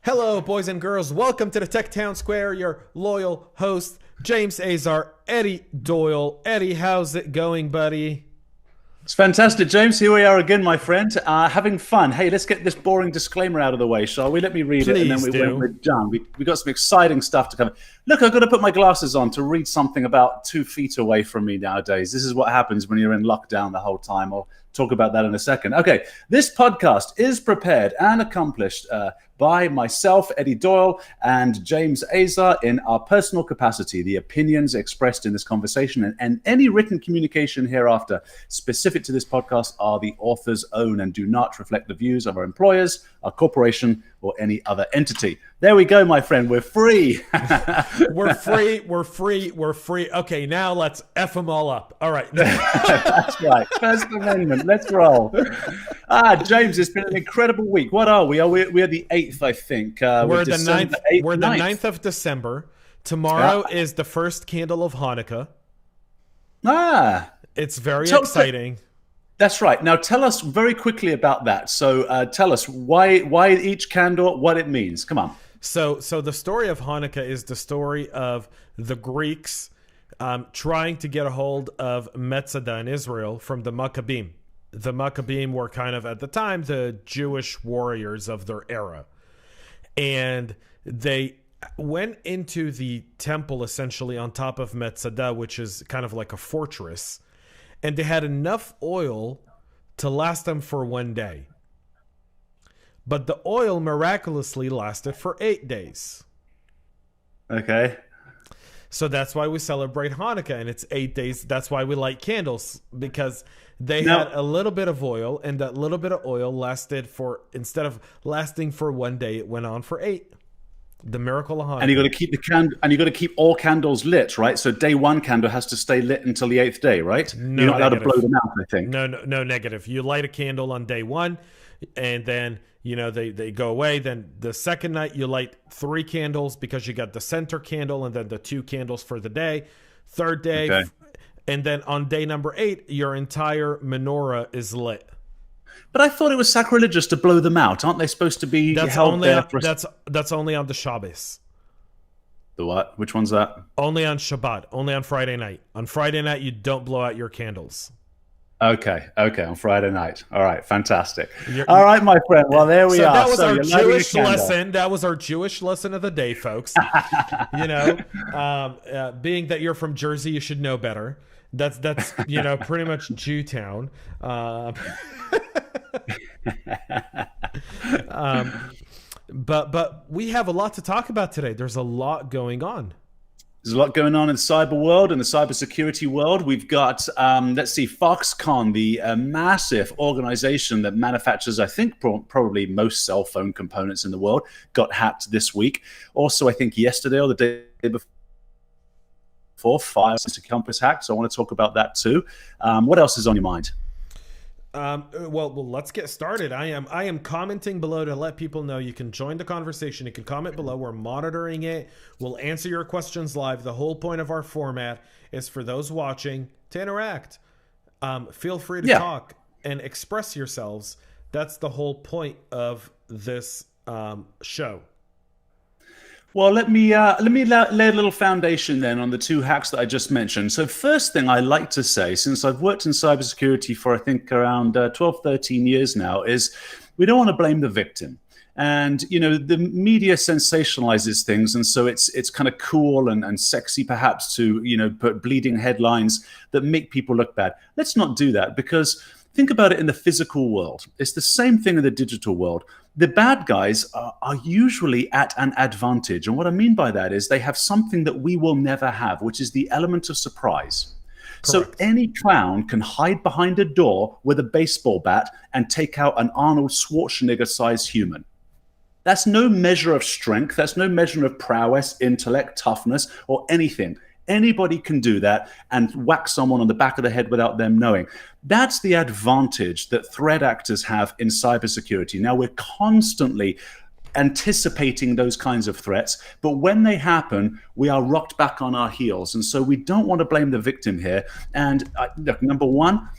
Hello, boys and girls. Welcome to the Tech Town Square. Your loyal host, James Azar, Eddie Doyle. Eddie, how's it going, buddy? It's fantastic, James. Here we are again, my friend, having fun. Hey, let's get this boring disclaimer out of the way, shall we? Let me read it, and then Please do. we're done. We got some exciting stuff to cover. Look, I've got to put my glasses on to read something about 2 feet away from me nowadays. This is what happens when you're in lockdown the whole time. I'll talk about that in a second. Okay, this podcast is prepared and accomplished by myself, Eddie Doyle, and James Azar in our personal capacity. The opinions expressed in this conversation and any written communication hereafter specific to this podcast are the author's own and do not reflect the views of our employers, our corporation, or any other entity. There we go, my friend. We're free. We're free. We're free. We're free. Okay, now let's F them all up. All right. That's right. First Amendment. Let's roll. James, it's been an incredible week. What are we? We're the 8th, I think. We're the December 9th. 8th, We're the 9th. 9th of December. Tomorrow is the first candle of Hanukkah. It's very exciting. That's right. Now, tell us very quickly about that. So tell us why each candle, what it means. Come on. So the story of Hanukkah is the story of the Greeks trying to get a hold of Metzadah in Israel from the Maccabim. The Maccabim were kind of, at the time, the Jewish warriors of their era. And they went into the temple, essentially, on top of Metzadah, which is kind of like a fortress. And they had enough oil to last them for one day. But the oil miraculously lasted for 8 days. Okay. So that's why we celebrate Hanukkah, and it's 8 days. That's why we light candles, because they had a little bit of oil, and that little bit of oil lasted for, instead of lasting for one day, it went on for 8. The miracle of Hanukkah. And you got to keep the candle, and you got to keep all candles lit, right? So day one candle has to stay lit until the 8th day, right? No, you're not allowed to negative. blow them out, I think. No, negative. You light a candle on day one, and then they go away. Then the second night you light 3 candles because you got the center candle and then the 2 candles for the day. Third day, Okay. and then on day number 8, your entire menorah is lit. But I thought it was sacrilegious to blow them out. Aren't they supposed to be That's held only there on, for that's only on the Shabbos. the what? Which one's that? Only on Shabbat. Only on Friday night. On Friday night, you don't blow out your candles. Okay, on Friday night. All right, fantastic. All right, my friend. Well, there we are. That was our you're lighting a Jewish candle. lesson. That was our Jewish lesson of the day, folks. Being that you're from Jersey, you should know better. That's pretty much Jewtown. But we have a lot to talk about today. There's a lot going on. There's a lot going on in the cyber world and the cybersecurity world. We've got, Foxconn, the massive organization that manufactures, I think, probably most cell phone components in the world, got hacked this week. Also, I think yesterday or the day before, Compass hacked. So I want to talk about that too. What else is on your mind? Well, let's get started. I am commenting below to let people know you can join the conversation. You can comment below. We're monitoring it. We'll answer your questions live. The whole point of our format is for those watching to interact. Feel free to talk and express yourselves. That's the whole point of this show. Well, let me lay a little foundation then on the 2 hacks that I just mentioned. So first thing I like to say, since I've worked in cybersecurity for I think around 12, 13 years now, is we don't want to blame the victim. And, the media sensationalizes things. And so it's kind of cool and sexy perhaps to, put bleeding headlines that make people look bad. Let's not do that, because think about it in the physical world. It's the same thing in the digital world. The bad guys are usually at an advantage. And what I mean by that is they have something that we will never have, which is the element of surprise. Correct. So any clown can hide behind a door with a baseball bat and take out an Arnold Schwarzenegger-sized human. That's no measure of strength. That's no measure of prowess, intellect, toughness, or anything. Anybody can do that and whack someone on the back of the head without them knowing. That's the advantage that threat actors have in cybersecurity. Now, we're constantly anticipating those kinds of threats, but when they happen, we are rocked back on our heels. And so we don't want to blame the victim here. And look, number one,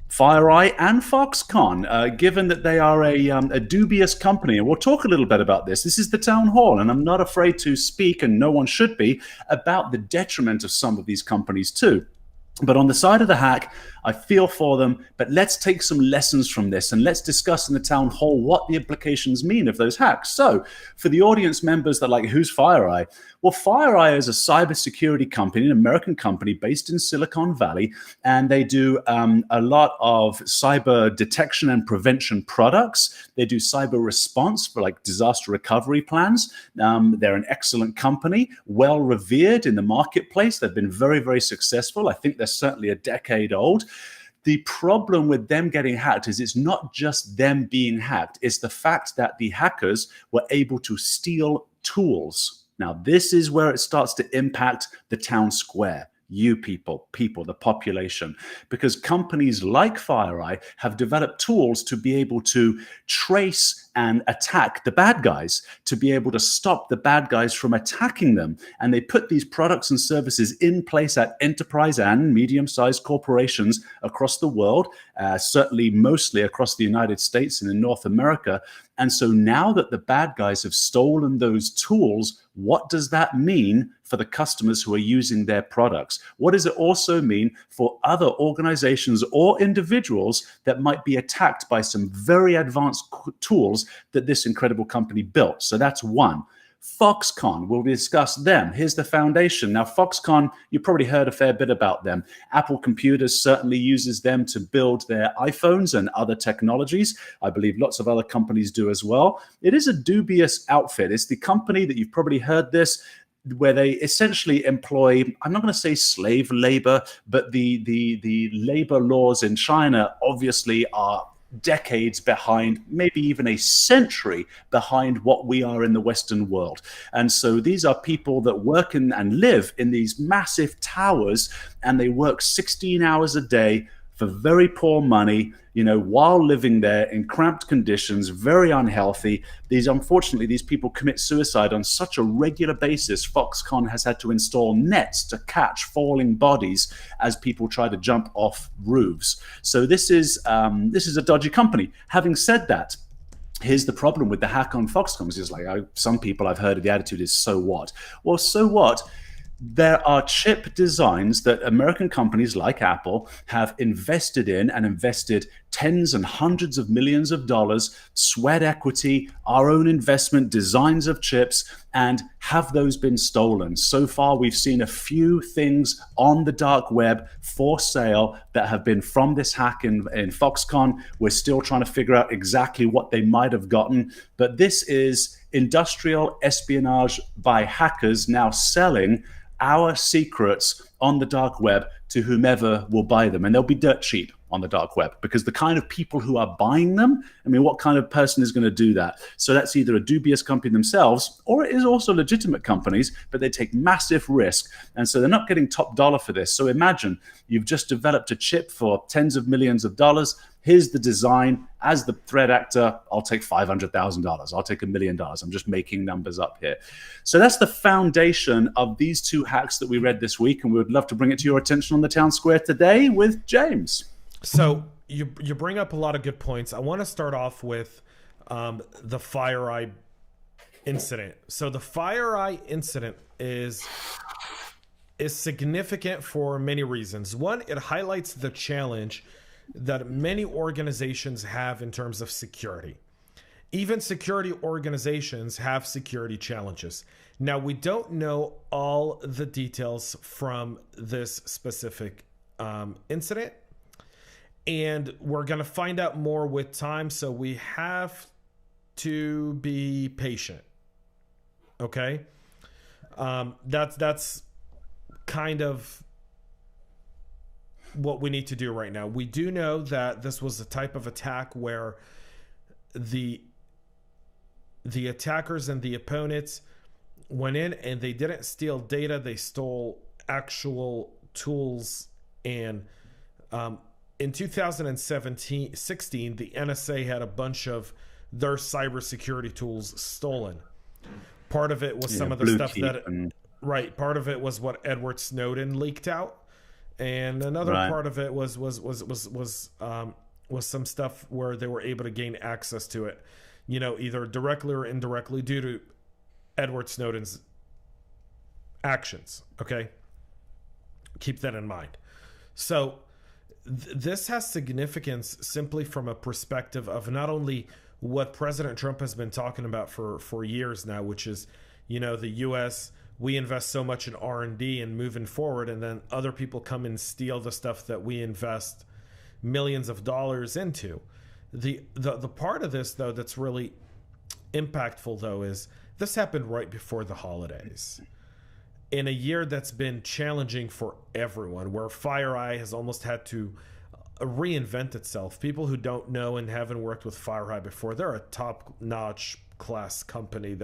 FireEye and Foxconn, given that they are a dubious company. And we'll talk a little bit about this. This is the town hall, and I'm not afraid to speak, and no one should be, about the detriment of some of these companies too. But on the side of the hack, I feel for them, but let's take some lessons from this and let's discuss in the town hall what the implications mean of those hacks. So for the audience members that are like, who's FireEye? Well, FireEye is a cybersecurity company, an American company based in Silicon Valley, and they do a lot of cyber detection and prevention products. They do cyber response for like disaster recovery plans. They're an excellent company, well revered in the marketplace. They've been very, very successful. I think they're certainly a decade old. The problem with them getting hacked is it's not just them being hacked. It's the fact that the hackers were able to steal tools. Now, this is where it starts to impact the town square. You people, the population, because companies like FireEye have developed tools to be able to trace and attack the bad guys, to be able to stop the bad guys from attacking them. And they put these products and services in place at enterprise and medium-sized corporations across the world, certainly mostly across the United States and in North America. And so now that the bad guys have stolen those tools, what does that mean for the customers who are using their products? What does it also mean for other organizations or individuals that might be attacked by some very advanced tools that this incredible company built? So that's one. Foxconn, we'll discuss them. Here's the foundation. Now, Foxconn, you probably heard a fair bit about them. Apple Computers certainly uses them to build their iPhones and other technologies. I believe lots of other companies do as well. It is a dubious outfit. It's the company that you've probably heard this, where they essentially employ, I'm not going to say slave labor, but the labor laws in China obviously are decades behind, maybe even a century behind what we are in the Western world. And so these are people that work in and live in these massive towers, and they work 16 hours a day for very poor money, while living there in cramped conditions, very unhealthy. Unfortunately, these people commit suicide on such a regular basis. Foxconn has had to install nets to catch falling bodies as people try to jump off roofs. So this is a dodgy company. Having said that, here's the problem with the hack on Foxconn. It's like, some people I've heard of the attitude is, so what? Well, so what? There are chip designs that American companies like Apple have invested in and invested tens and hundreds of millions of dollars, sweat equity, our own investment, designs of chips, and have those been stolen? So far, we've seen a few things on the dark web for sale that have been from this hack in Foxconn. We're still trying to figure out exactly what they might have gotten, but this is industrial espionage by hackers now selling our secrets on the dark web to whomever will buy them. And they'll be dirt cheap on the dark web, because the kind of people who are buying them, what kind of person is going to do that? So that's either a dubious company themselves, or it is also legitimate companies, but they take massive risk. And so they're not getting top dollar for this. So imagine you've just developed a chip for tens of millions of dollars. Here's the design. As the threat actor, I'll take $500,000. I'll take $1 million. I'm just making numbers up here. So that's the foundation of these two hacks that we read this week, and we would love to bring it to your attention on the Town Square today with James. So you bring up a lot of good points. I want to start off with the FireEye incident. So the FireEye incident is significant for many reasons. One, it highlights the challenge that many organizations have in terms of security. Even security organizations have security challenges. Now, we don't know all the details from this specific incident, and we're going to find out more with time, so we have to be patient. Okay? That's kind of what we need to do right now. We do know that this was a type of attack where the attackers and the opponents went in and they didn't steal data, they stole actual tools. And in 2016, the NSA had a bunch of their cybersecurity tools stolen. Part of it was some of the stuff that... Right, part of it was what Edward Snowden leaked out. and another Right. part of it was some stuff where they were able to gain access to it, either directly or indirectly due to Edward Snowden's actions. Okay, keep that in mind. So this has significance simply from a perspective of not only what President Trump has been talking about for years now, which is, the U.S., we invest so much in R&D and moving forward, and then other people come and steal the stuff that we invest millions of dollars into. The part of this, though, that's really impactful, though, is this happened right before the holidays. In a year that's been challenging for everyone, where FireEye has almost had to reinvent itself. People who don't know and haven't worked with FireEye before, they're a top-notch class company.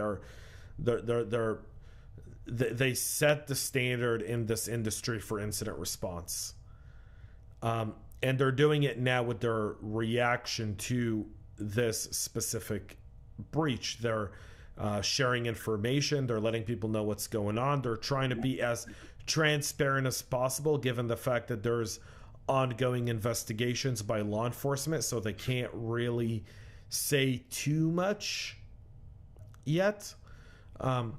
They set the standard in this industry for incident response. And they're doing it now with their reaction to this specific breach. They're sharing information. They're letting people know what's going on. They're trying to be as transparent as possible, given the fact that there's ongoing investigations by law enforcement, so they can't really say too much yet. But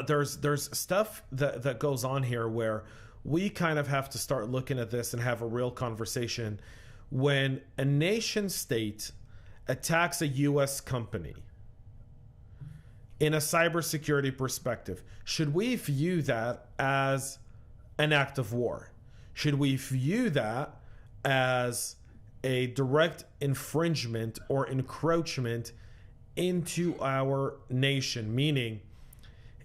there's stuff that goes on here where we kind of have to start looking at this and have a real conversation. When a nation state attacks a U.S. company in a cybersecurity perspective, should we view that as an act of war? Should we view that as a direct infringement or encroachment into our nation? Meaning,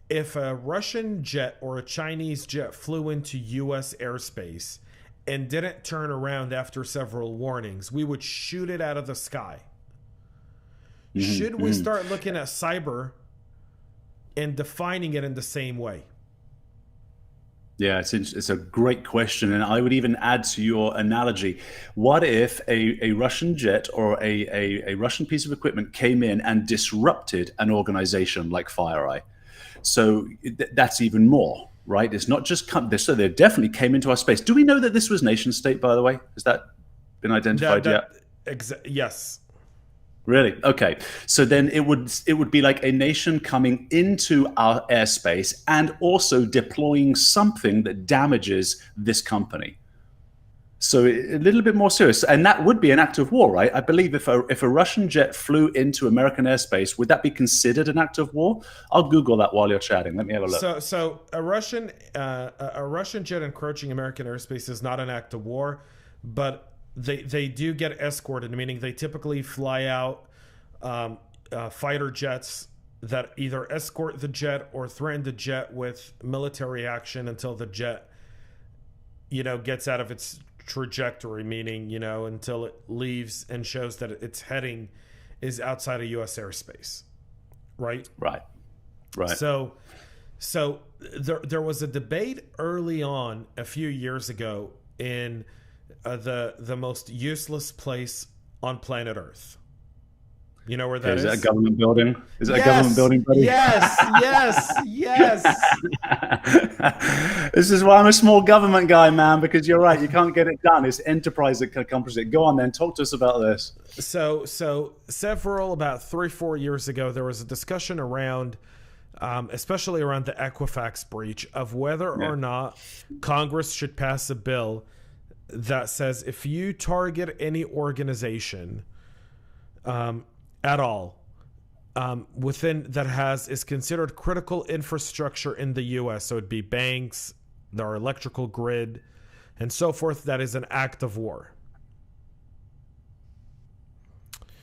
if a Russian jet or a Chinese jet flew into U.S. airspace and didn't turn around after several warnings, we would shoot it out of the sky. Mm-hmm. Should we start looking at cyber and defining it in the same way? Yeah, it's a great question. And I would even add to your analogy. What if a Russian jet or a Russian piece of equipment came in and disrupted an organization like FireEye? So that's even more, right? It's not just so they definitely came into our space. Do we know that this was nation state, by the way? Has that been identified yet? Yes. Really? Okay. So then it would be like a nation coming into our airspace and also deploying something that damages this company. So a little bit more serious, and that would be an act of war, right? I believe if a Russian jet flew into American airspace, would that be considered an act of war? I'll Google that while you're chatting. Let me have a look. So a Russian jet encroaching American airspace is not an act of war, but they do get escorted, meaning they typically fly out fighter jets that either escort the jet or threaten the jet with military action until the jet, gets out of its trajectory, meaning, until it leaves and shows that its heading is outside of U.S. airspace. Right? Right. So there was a debate early on a few years ago in the most useless place on planet Earth. You know where that is? Is that a government building? Is that a government building, buddy? Yes. This is why I'm a small government guy, man, because you're right. You can't get it done. It's enterprise that accomplishes it. Go on then. Talk to us about this. So about 3-4 years ago, there was a discussion around, especially around the Equifax breach, of whether or not Congress should pass a bill that says if you target any organization at all within that is considered critical infrastructure in the U.S., so it'd be banks, our electrical grid, and so forth, that is an act of war.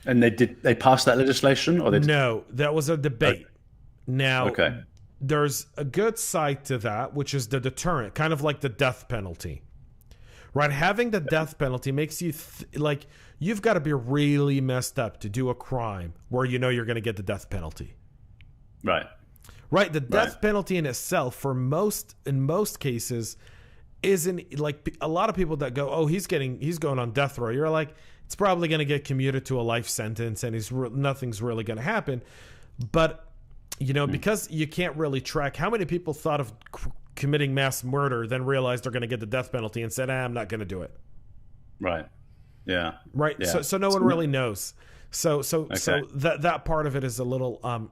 And they passed that legislation, or No, that was a debate. Now, there's a good side to that, which is the deterrent, kind of like the death penalty. Right, having the death penalty makes you you've got to be really messed up to do a crime where you're going to get the death penalty. Right. The death penalty in itself, in most cases, isn't like a lot of people that go, oh, he's going on death row. You're like, it's probably going to get commuted to a life sentence, and nothing's really going to happen. But because you can't really track how many people thought of committing mass murder, then realized they're going to get the death penalty and said, I'm not going to do it. Right. Yeah. Right. Yeah. So no one really knows. So that part of it is a little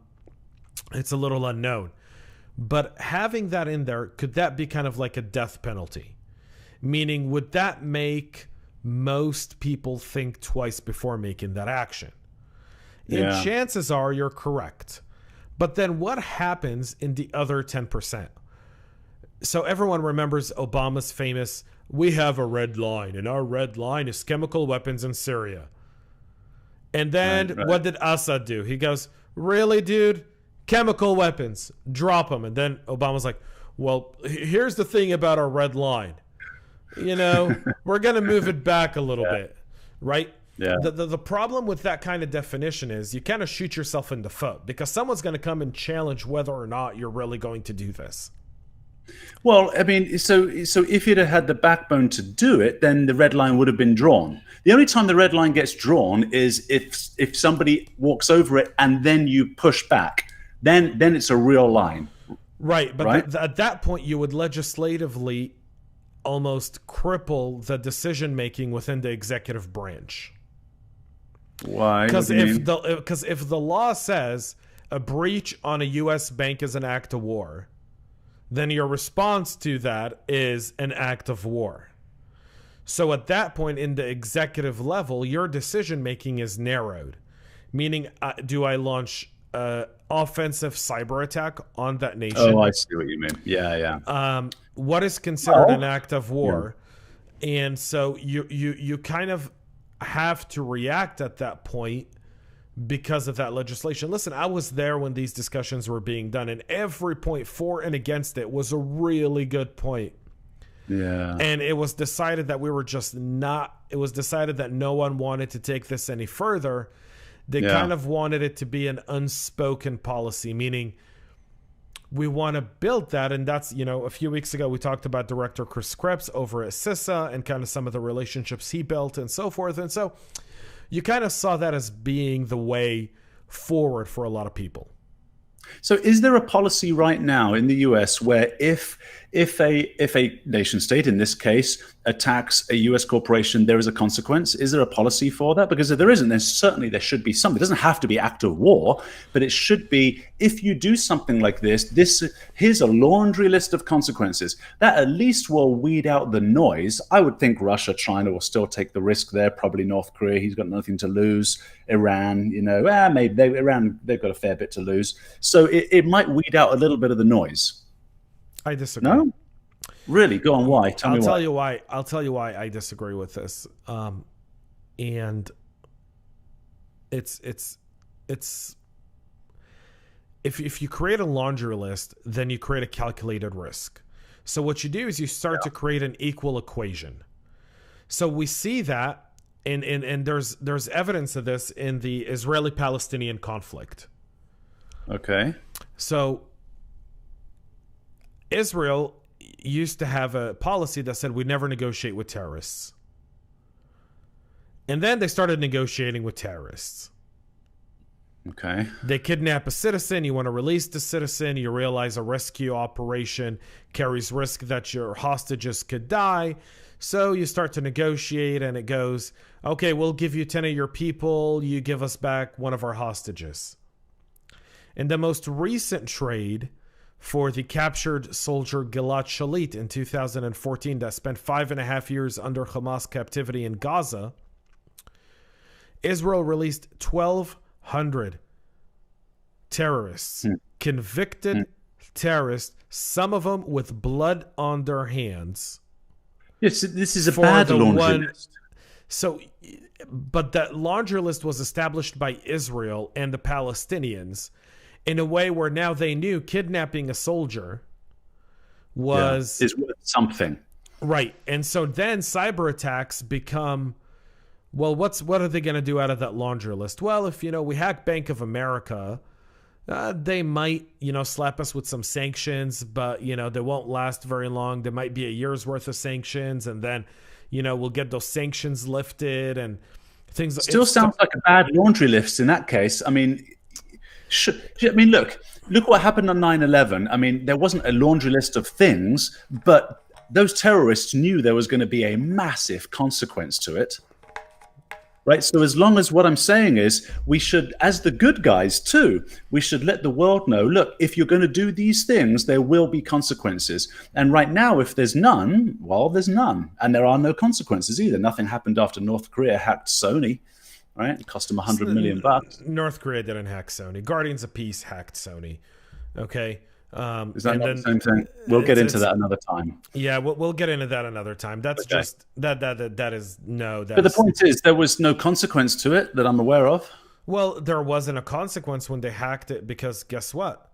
it's a little unknown. But having that in there, could that be kind of like a death penalty? Meaning, would that make most people think twice before making that action? And chances are you're correct. But then what happens in the other 10%? So everyone remembers Obama's famous, we have a red line, and our red line is chemical weapons in Syria. And then what did Assad do? He goes, really, dude? Chemical weapons, drop them. And then Obama's like, well, here's the thing about our red line. You know, we're going to move it back a little bit, right? Yeah. The problem with that kind of definition is you kind of shoot yourself in the foot, because someone's going to come and challenge whether or not you're really going to do this. Well, I mean, so if you'd have had the backbone to do it, then the red line would have been drawn. The only time the red line gets drawn is if somebody walks over it and then you push back. Then it's a real line. Right, but at that point you would legislatively almost cripple the decision making within the executive branch. Why? Because if the law says a breach on a U.S. bank is an act of war, then your response to that is an act of war. So at that point in the executive level, your decision making is narrowed. Meaning, do I launch offensive cyber attack on that nation? Oh, I see what you mean. Yeah. What is considered an act of war? Yeah. And so you kind of have to react at that point because of that legislation. Listen, I was there when these discussions were being done, and every point for and against it was a really good point. Yeah. And it was decided that it was decided that no one wanted to take this any further. They kind of wanted it to be an unspoken policy, meaning we want to build that. And that's, a few weeks ago, we talked about Director Chris Krebs over at CISA and kind of some of the relationships he built and so forth. And so you kind of saw that as being the way forward for a lot of people. So is there a policy right now in the US where if a nation state, in this case, attacks a US corporation, there is a consequence? Is there a policy for that? Because if there isn't, then certainly there should be something. It doesn't have to be act of war, but it should be, if you do something like this, here's a laundry list of consequences. That at least will weed out the noise. I would think Russia, China will still take the risk there, probably North Korea, he's got nothing to lose. Iran, maybe Iran, they've got a fair bit to lose. So it might weed out a little bit of the noise. I disagree. No? Really? Go on. Why? I'll tell you why. I'll tell you why I disagree with this. And it's if you create a laundry list, then you create a calculated risk. So what you do is you start to create an equal equation. So we see that, and there's evidence of this in the Israeli-Palestinian conflict. Okay. So Israel used to have a policy that said we never negotiate with terrorists. And then they started negotiating with terrorists. Okay. They kidnap a citizen, you want to release the citizen, you realize a rescue operation carries risk that your hostages could die. So you start to negotiate, and it goes, okay, we'll give you 10 of your people, you give us back one of our hostages. In the most recent trade for the captured soldier Gilad Shalit in 2014 that spent 5.5 years under Hamas captivity in Gaza, Israel released 1,200 terrorists, convicted terrorists, some of them with blood on their hands. Yes, this is a bad laundry list. So, but that laundry list was established by Israel and the Palestinians in a way where now they knew kidnapping a soldier is worth something. Right. And so then cyber attacks become, well, what are they going to do out of that laundry list? Well, if, we hack Bank of America, they might, slap us with some sanctions, but, they won't last very long. There might be a year's worth of sanctions, and then, we'll get those sanctions lifted and things. Still sounds like a bad laundry list in that case. I mean, I mean, look what happened on 9/11. I mean, there wasn't a laundry list of things, but those terrorists knew there was going to be a massive consequence to it. Right. So as long as what I'm saying is we should, as the good guys too, we should let the world know, look, if you're going to do these things, there will be consequences. And right now, if there's none, well, there's none. And there are no consequences either. Nothing happened after North Korea hacked Sony, right? It cost them $100 million. North Korea didn't hack Sony. Guardians of Peace hacked Sony. Okay. Is that not the same thing? We'll get into that another time. Yeah, we'll get into that another time. That's okay. Just that is no. But the point is, there was no consequence to it that I'm aware of. Well, there wasn't a consequence when they hacked it because guess what?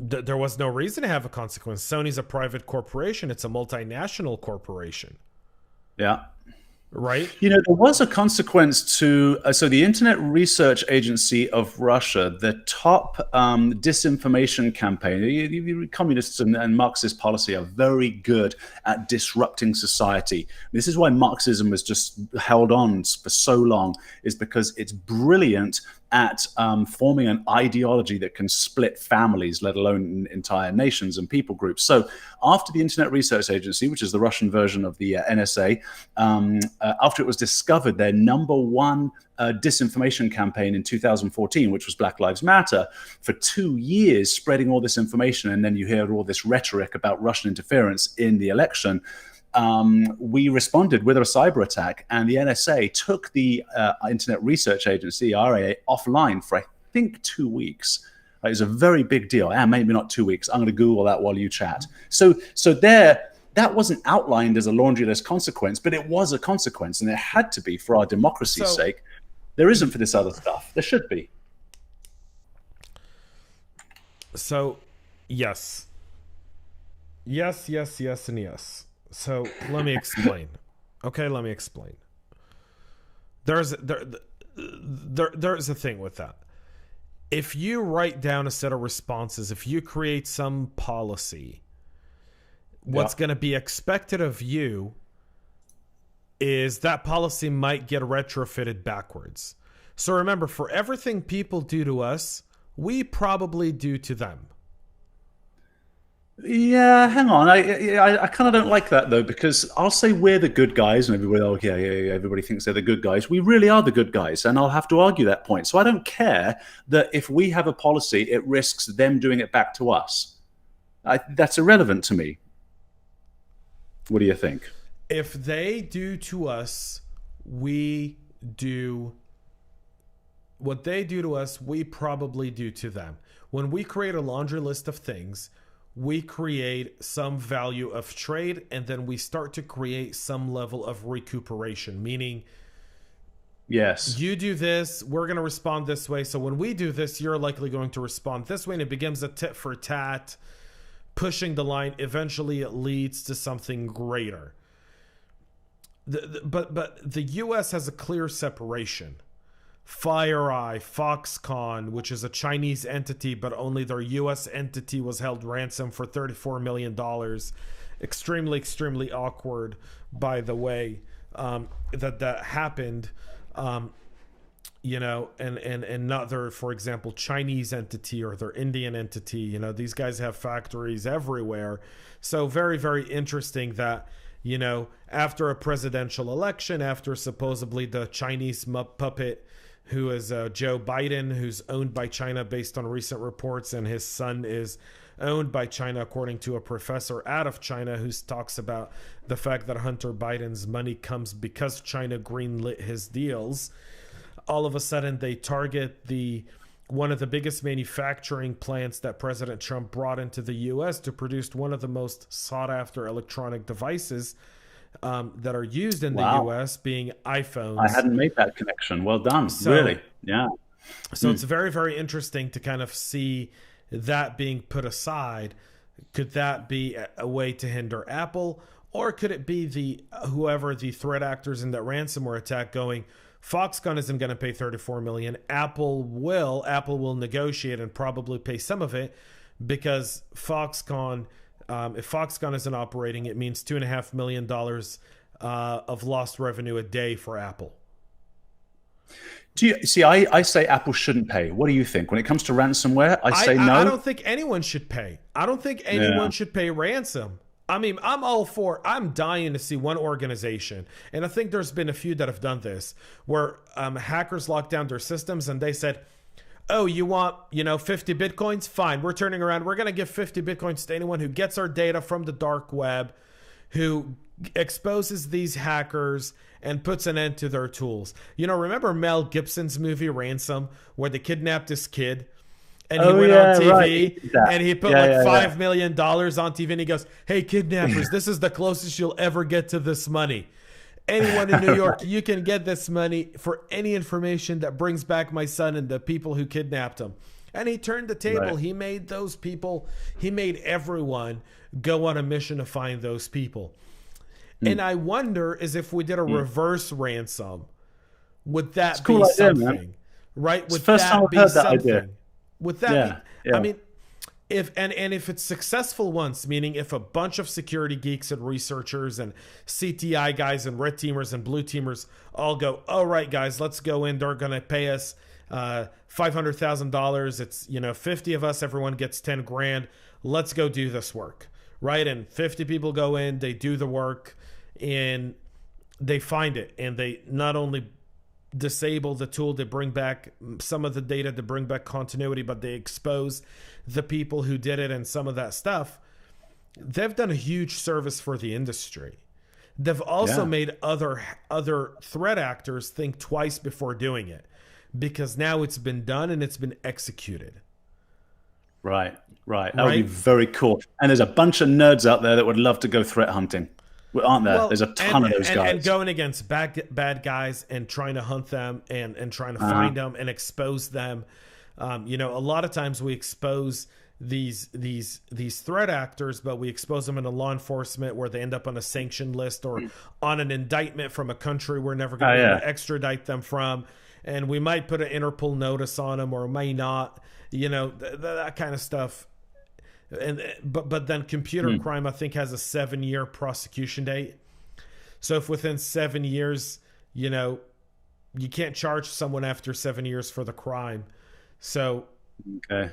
There was no reason to have a consequence. Sony's a private corporation. It's a multinational corporation. Yeah. Right. You know, there was a consequence to so the Internet Research Agency of Russia, the top disinformation campaign. Communists and Marxist policy are very good at disrupting society. This is why Marxism has just held on for so long, is because it's brilliant at forming an ideology that can split families, let alone entire nations and people groups. So after the Internet Research Agency, which is the Russian version of the NSA, after it was discovered, their number one disinformation campaign in 2014, which was Black Lives Matter, for 2 years spreading all this information, and then you hear all this rhetoric about Russian interference in the election. We responded with a cyber attack, and the NSA took the Internet Research Agency, RIA, offline for, I think, 2 weeks. It was a very big deal. Maybe not 2 weeks. I'm going to Google that while you chat. So there, that wasn't outlined as a laundry list consequence, but it was a consequence, and it had to be for our democracy's sake. There isn't for this other stuff. There should be. So, yes. Yes, yes, yes, and yes. So let me explain. Okay, let me explain. There's a thing with that. If you write down a set of responses, if you create some policy, what's going to be expected of you is that policy might get retrofitted backwards. So remember, for everything people do to us, we probably do to them. Yeah, hang on. I kind of don't like that though, because I'll say we're the good guys, and everybody, everybody thinks they're the good guys. We really are the good guys, and I'll have to argue that point. So I don't care that if we have a policy, it risks them doing it back to us. That's irrelevant to me. What do you think? If they do to us, we do what they do to us, we probably do to them. When we create a laundry list of things, we create some value of trade, and then we start to create some level of recuperation, meaning, yes, you do this, we're going to respond this way. So when we do this, you're likely going to respond this way, and it becomes a tit for tat, pushing the line. Eventually, it leads to something greater. But the U.S. has a clear separation. FireEye, Foxconn, which is a Chinese entity, but only their U.S. entity was held ransom for $34 million. Extremely, extremely awkward, by the way, that happened. You know, and not their, for example, Chinese entity or their Indian entity. You know, these guys have factories everywhere. So very, very interesting that, you know, after a presidential election, after supposedly the Chinese puppet, who is Joe Biden, who's owned by China based on recent reports, and his son is owned by China, according to a professor out of China who talks about the fact that Hunter Biden's money comes because China greenlit his deals. All of a sudden, they target one of the biggest manufacturing plants that President Trump brought into the U.S. to produce one of the most sought-after electronic devices that are used in the U.S., being iPhones. I hadn't made that connection. Well done. Really? Yeah. So it's very, very interesting to kind of see that being put aside. Could that be a way to hinder Apple? Or could it be whoever the threat actors in that ransomware attack going, Foxconn isn't going to pay $34 million. Apple will negotiate and probably pay some of it, because Foxconn, if Foxconn isn't operating, it means $2.5 million of lost revenue a day for Apple. Do you see? I say Apple shouldn't pay. What do you think? When it comes to ransomware, I say no. I don't think anyone should pay. I don't think anyone should pay ransom. I mean, I'm dying to see one organization, and I think there's been a few that have done this, where hackers locked down their systems and they said, oh, you want, 50 Bitcoins? Fine. We're turning around. We're going to give 50 Bitcoins to anyone who gets our data from the dark web, who exposes these hackers and puts an end to their tools. Remember Mel Gibson's movie Ransom, where they kidnapped this kid and he went on TV and he put $5 million on TV and he goes, hey, kidnappers, this is the closest you'll ever get to this money. Anyone in New York, you can get this money for any information that brings back my son and the people who kidnapped him. And he turned the table. Right. He made those people, he made everyone go on a mission to find those people. And I wonder is if we did a reverse ransom, would that be something? Idea, right? Would that be something? Would that be? I mean, if it's successful once, meaning if a bunch of security geeks and researchers and CTI guys and red teamers and blue teamers all go, all right, guys, let's go in. They're going to pay us $500,000. It's 50 of us. Everyone gets 10 grand. Let's go do this work, right? And 50 people go in. They do the work. And they find it, and they not only disable the tool to bring back some of the data to bring back continuity, but they expose the people who did it and some of that stuff. They've done a huge service for the industry. They've also made other threat actors think twice before doing it, because now it's been done and it's been executed. Right. That would be very cool. And there's a bunch of nerds out there that would love to go threat hunting. Aren't there? Well, there's a ton of those guys. And going against bad guys and trying to hunt them and trying to find them and expose them. A lot of times we expose these threat actors, but we expose them in a law enforcement where they end up on a sanctioned list or on an indictment from a country we're never going to be able to extradite them from. And we might put an Interpol notice on them or may not, that kind of stuff. But then computer crime, I think, has a 7-year prosecution date. So if within 7 years, you can't charge someone after 7 years for the crime. So okay,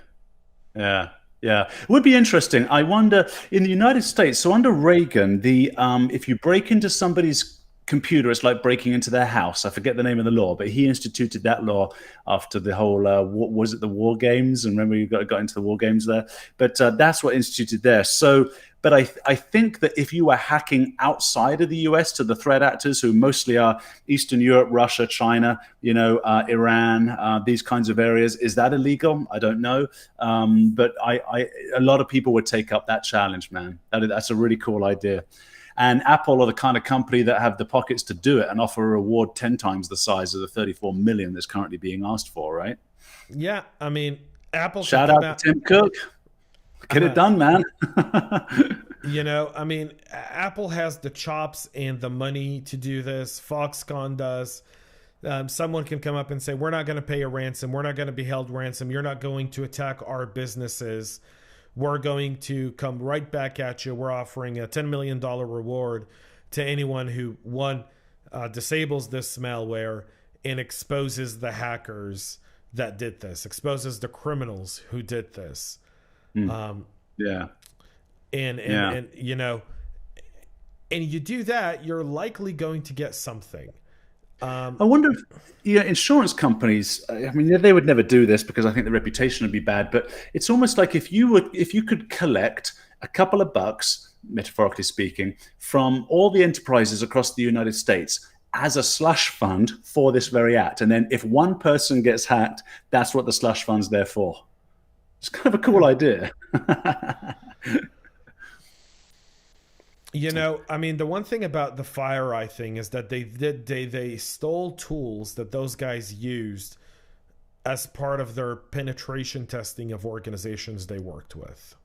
yeah, it would be interesting. I wonder in the United States. So under Reagan, if you break into somebody's computer, it's like breaking into their house. I forget the name of the law, but he instituted that law after the whole what was it, the war games? And remember, you got into the war games there. But that's what instituted there. So, but I think that if you were hacking outside of the US to the threat actors, who mostly are Eastern Europe, Russia, China, Iran, these kinds of areas, is that illegal? I don't know. But a lot of people would take up that challenge, man. That's a really cool idea. And Apple are the kind of company that have the pockets to do it and offer a reward 10 times the size of the 34 million that's currently being asked for, right? Yeah, I mean, Apple. Shout out to Tim Cook. Get it done, man. I mean, Apple has the chops and the money to do this. Foxconn does. Someone can come up and say, we're not going to pay a ransom. We're not going to be held ransom. You're not going to attack our businesses. We're going to come right back at you. We're offering a $10 million reward to anyone who, disables this malware and exposes the hackers that did this, exposes the criminals who did this. And you do that, you're likely going to get something. I wonder if insurance companies, I mean, they would never do this because I think the reputation would be bad, but it's almost like if you could collect a couple of bucks, metaphorically speaking, from all the enterprises across the United States as a slush fund for this very act. And then if one person gets hacked, that's what the slush fund's there for. It's kind of a cool idea. I mean, the one thing about the FireEye thing is that they stole tools that those guys used as part of their penetration testing of organizations they worked with.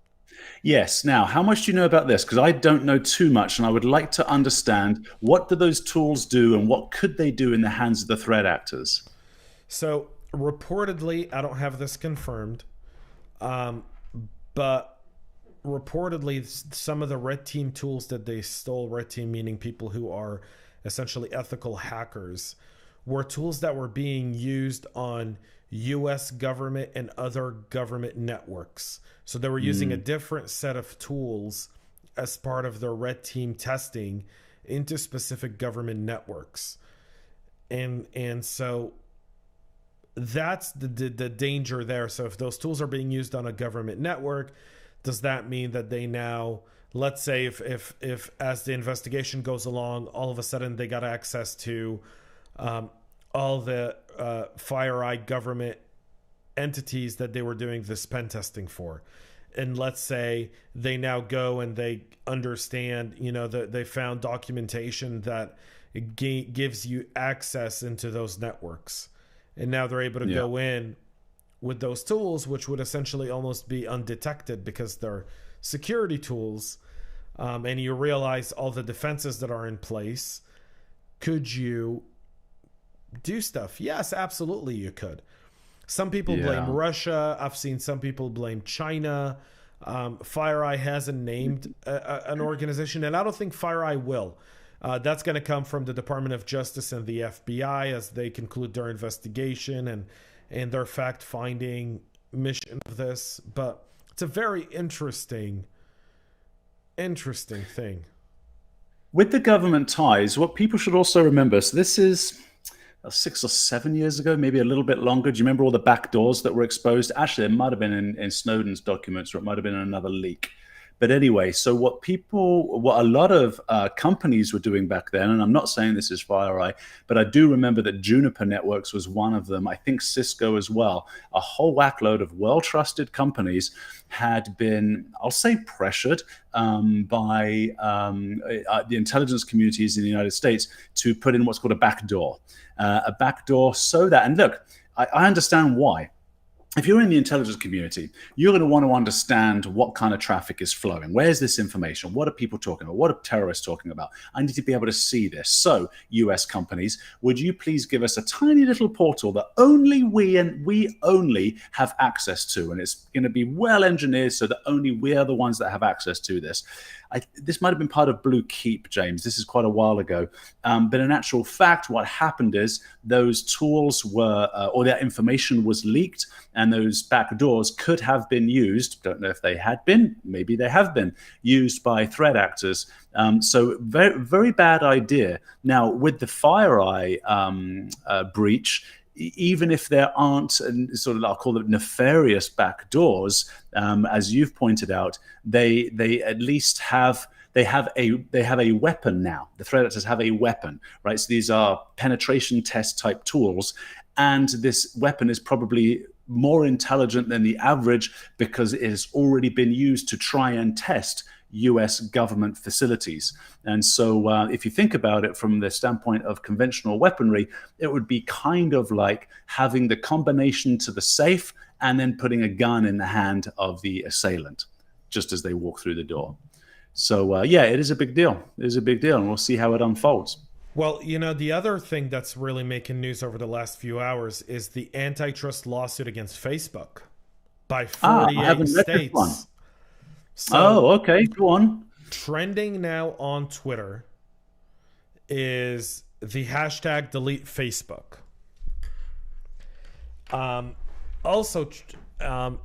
Yes. Now, how much do you know about this? Because I don't know too much, and I would like to understand, what do those tools do and what could they do in the hands of the threat actors? So reportedly, I don't have this confirmed, but reportedly some of the red team tools that they stole, red team meaning people who are essentially ethical hackers, were tools that were being used on US government and other government networks. So they were using a different set of tools as part of their red team testing into specific government networks. And so that's the danger there. So if those tools are being used on a government network, does that mean that they now, let's say if as the investigation goes along, all of a sudden they got access to all the FireEye government entities that they were doing this pen testing for, and let's say they now go and they understand, that they found documentation that gives you access into those networks, and now they're able to go in with those tools, which would essentially almost be undetected because they're security tools, and you realize all the defenses that are in place. Could you do stuff? Yes, absolutely you could. Some people blame Russia. I've seen some people blame China. FireEye hasn't named an organization, and I don't think FireEye will. That's going to come from the Department of Justice and the FBI as they conclude their investigation and their fact-finding mission of this. But it's a very interesting thing. With the government ties, what people should also remember, so this is 6 or 7 years ago, maybe a little bit longer. Do you remember all the back doors that were exposed? Actually, it might have been in Snowden's documents, or it might have been in another leak. But anyway, so what a lot of companies were doing back then, and I'm not saying this is FireEye, but I do remember that Juniper Networks was one of them. I think Cisco as well. A whole whackload of well-trusted companies had been, I'll say, pressured by the intelligence communities in the United States to put in what's called a backdoor. So that, and look, I understand why. If you're in the intelligence community, you're going to want to understand what kind of traffic is flowing. Where's this information? What are people talking about? What are terrorists talking about? I need to be able to see this. So, US companies, would you please give us a tiny little portal that only we only have access to? And it's going to be well engineered so that only we are the ones that have access to this. This might have been part of Blue Keep, James. This is quite a while ago. But in actual fact, what happened is those tools were, or that information was leaked, and those back doors could have been used. Don't know if they had been. Maybe they have been used by threat actors. So very, very bad idea. Now, with the FireEye breach, even if there aren't sort of, I'll call it nefarious backdoors, as you've pointed out, they at least have a weapon now. The threat actors have a weapon, right? So these are penetration test type tools, and this weapon is probably more intelligent than the average because it has already been used to try and test US government facilities. And so if you think about it from the standpoint of conventional weaponry, it would be kind of like having the combination to the safe and then putting a gun in the hand of the assailant just as they walk through the door. So yeah, it is a big deal. It is a big deal, and we'll see how it unfolds. Well, the other thing that's really making news over the last few hours is the antitrust lawsuit against Facebook by 48 states. So, okay, go on. Trending now on Twitter is the hashtag delete Facebook. Also,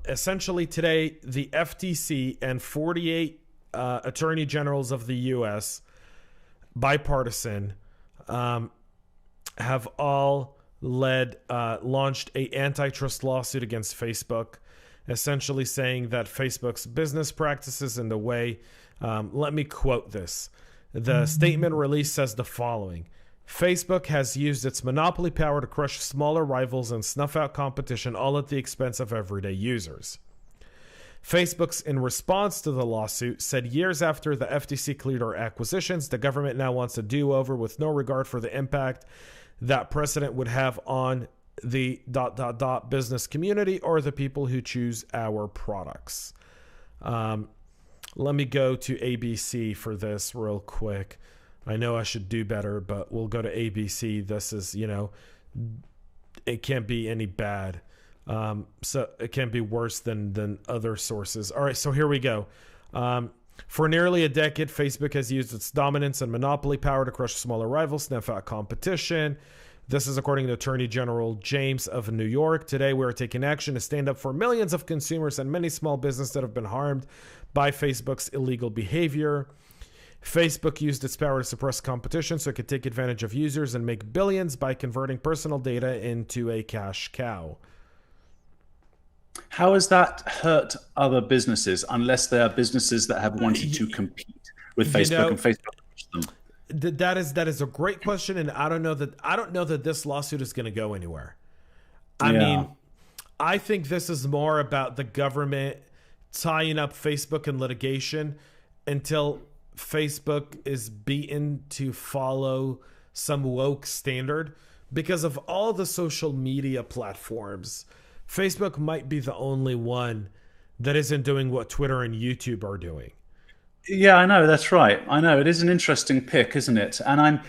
essentially today, the FTC and 48 attorney generals of the U.S., bipartisan, have all launched a antitrust lawsuit against Facebook, essentially saying that Facebook's business practices and the way, let me quote this. The statement released says the following: Facebook has used its monopoly power to crush smaller rivals and snuff out competition, all at the expense of everyday users. Facebook's, in response to the lawsuit, said years after the FTC cleared our acquisitions, the government now wants a do-over with no regard for the impact that precedent would have on the ... business community or the people who choose our products. Let me go to ABC for this real quick. I know I should do better, but we'll go to ABC. This is, it can't be any bad. So it can't be worse than other sources. All right, so here we go. For nearly a decade, Facebook has used its dominance and monopoly power to crush smaller rivals, snuff out competition. This is according to Attorney General James of New York. Today, we're taking action to stand up for millions of consumers and many small businesses that have been harmed by Facebook's illegal behavior. Facebook used its power to suppress competition so it could take advantage of users and make billions by converting personal data into a cash cow. How has that hurt other businesses, unless they are businesses that have wanted to compete with Facebook and Facebook pushed them? That is a great question, and I don't know that this lawsuit is going to go anywhere. I mean, I think this is more about the government tying up Facebook in litigation until Facebook is beaten to follow some woke standard. Because of all the social media platforms, Facebook might be the only one that isn't doing what Twitter and YouTube are doing. Yeah, I know, that's right. I know it is an interesting pick, isn't it? And I'm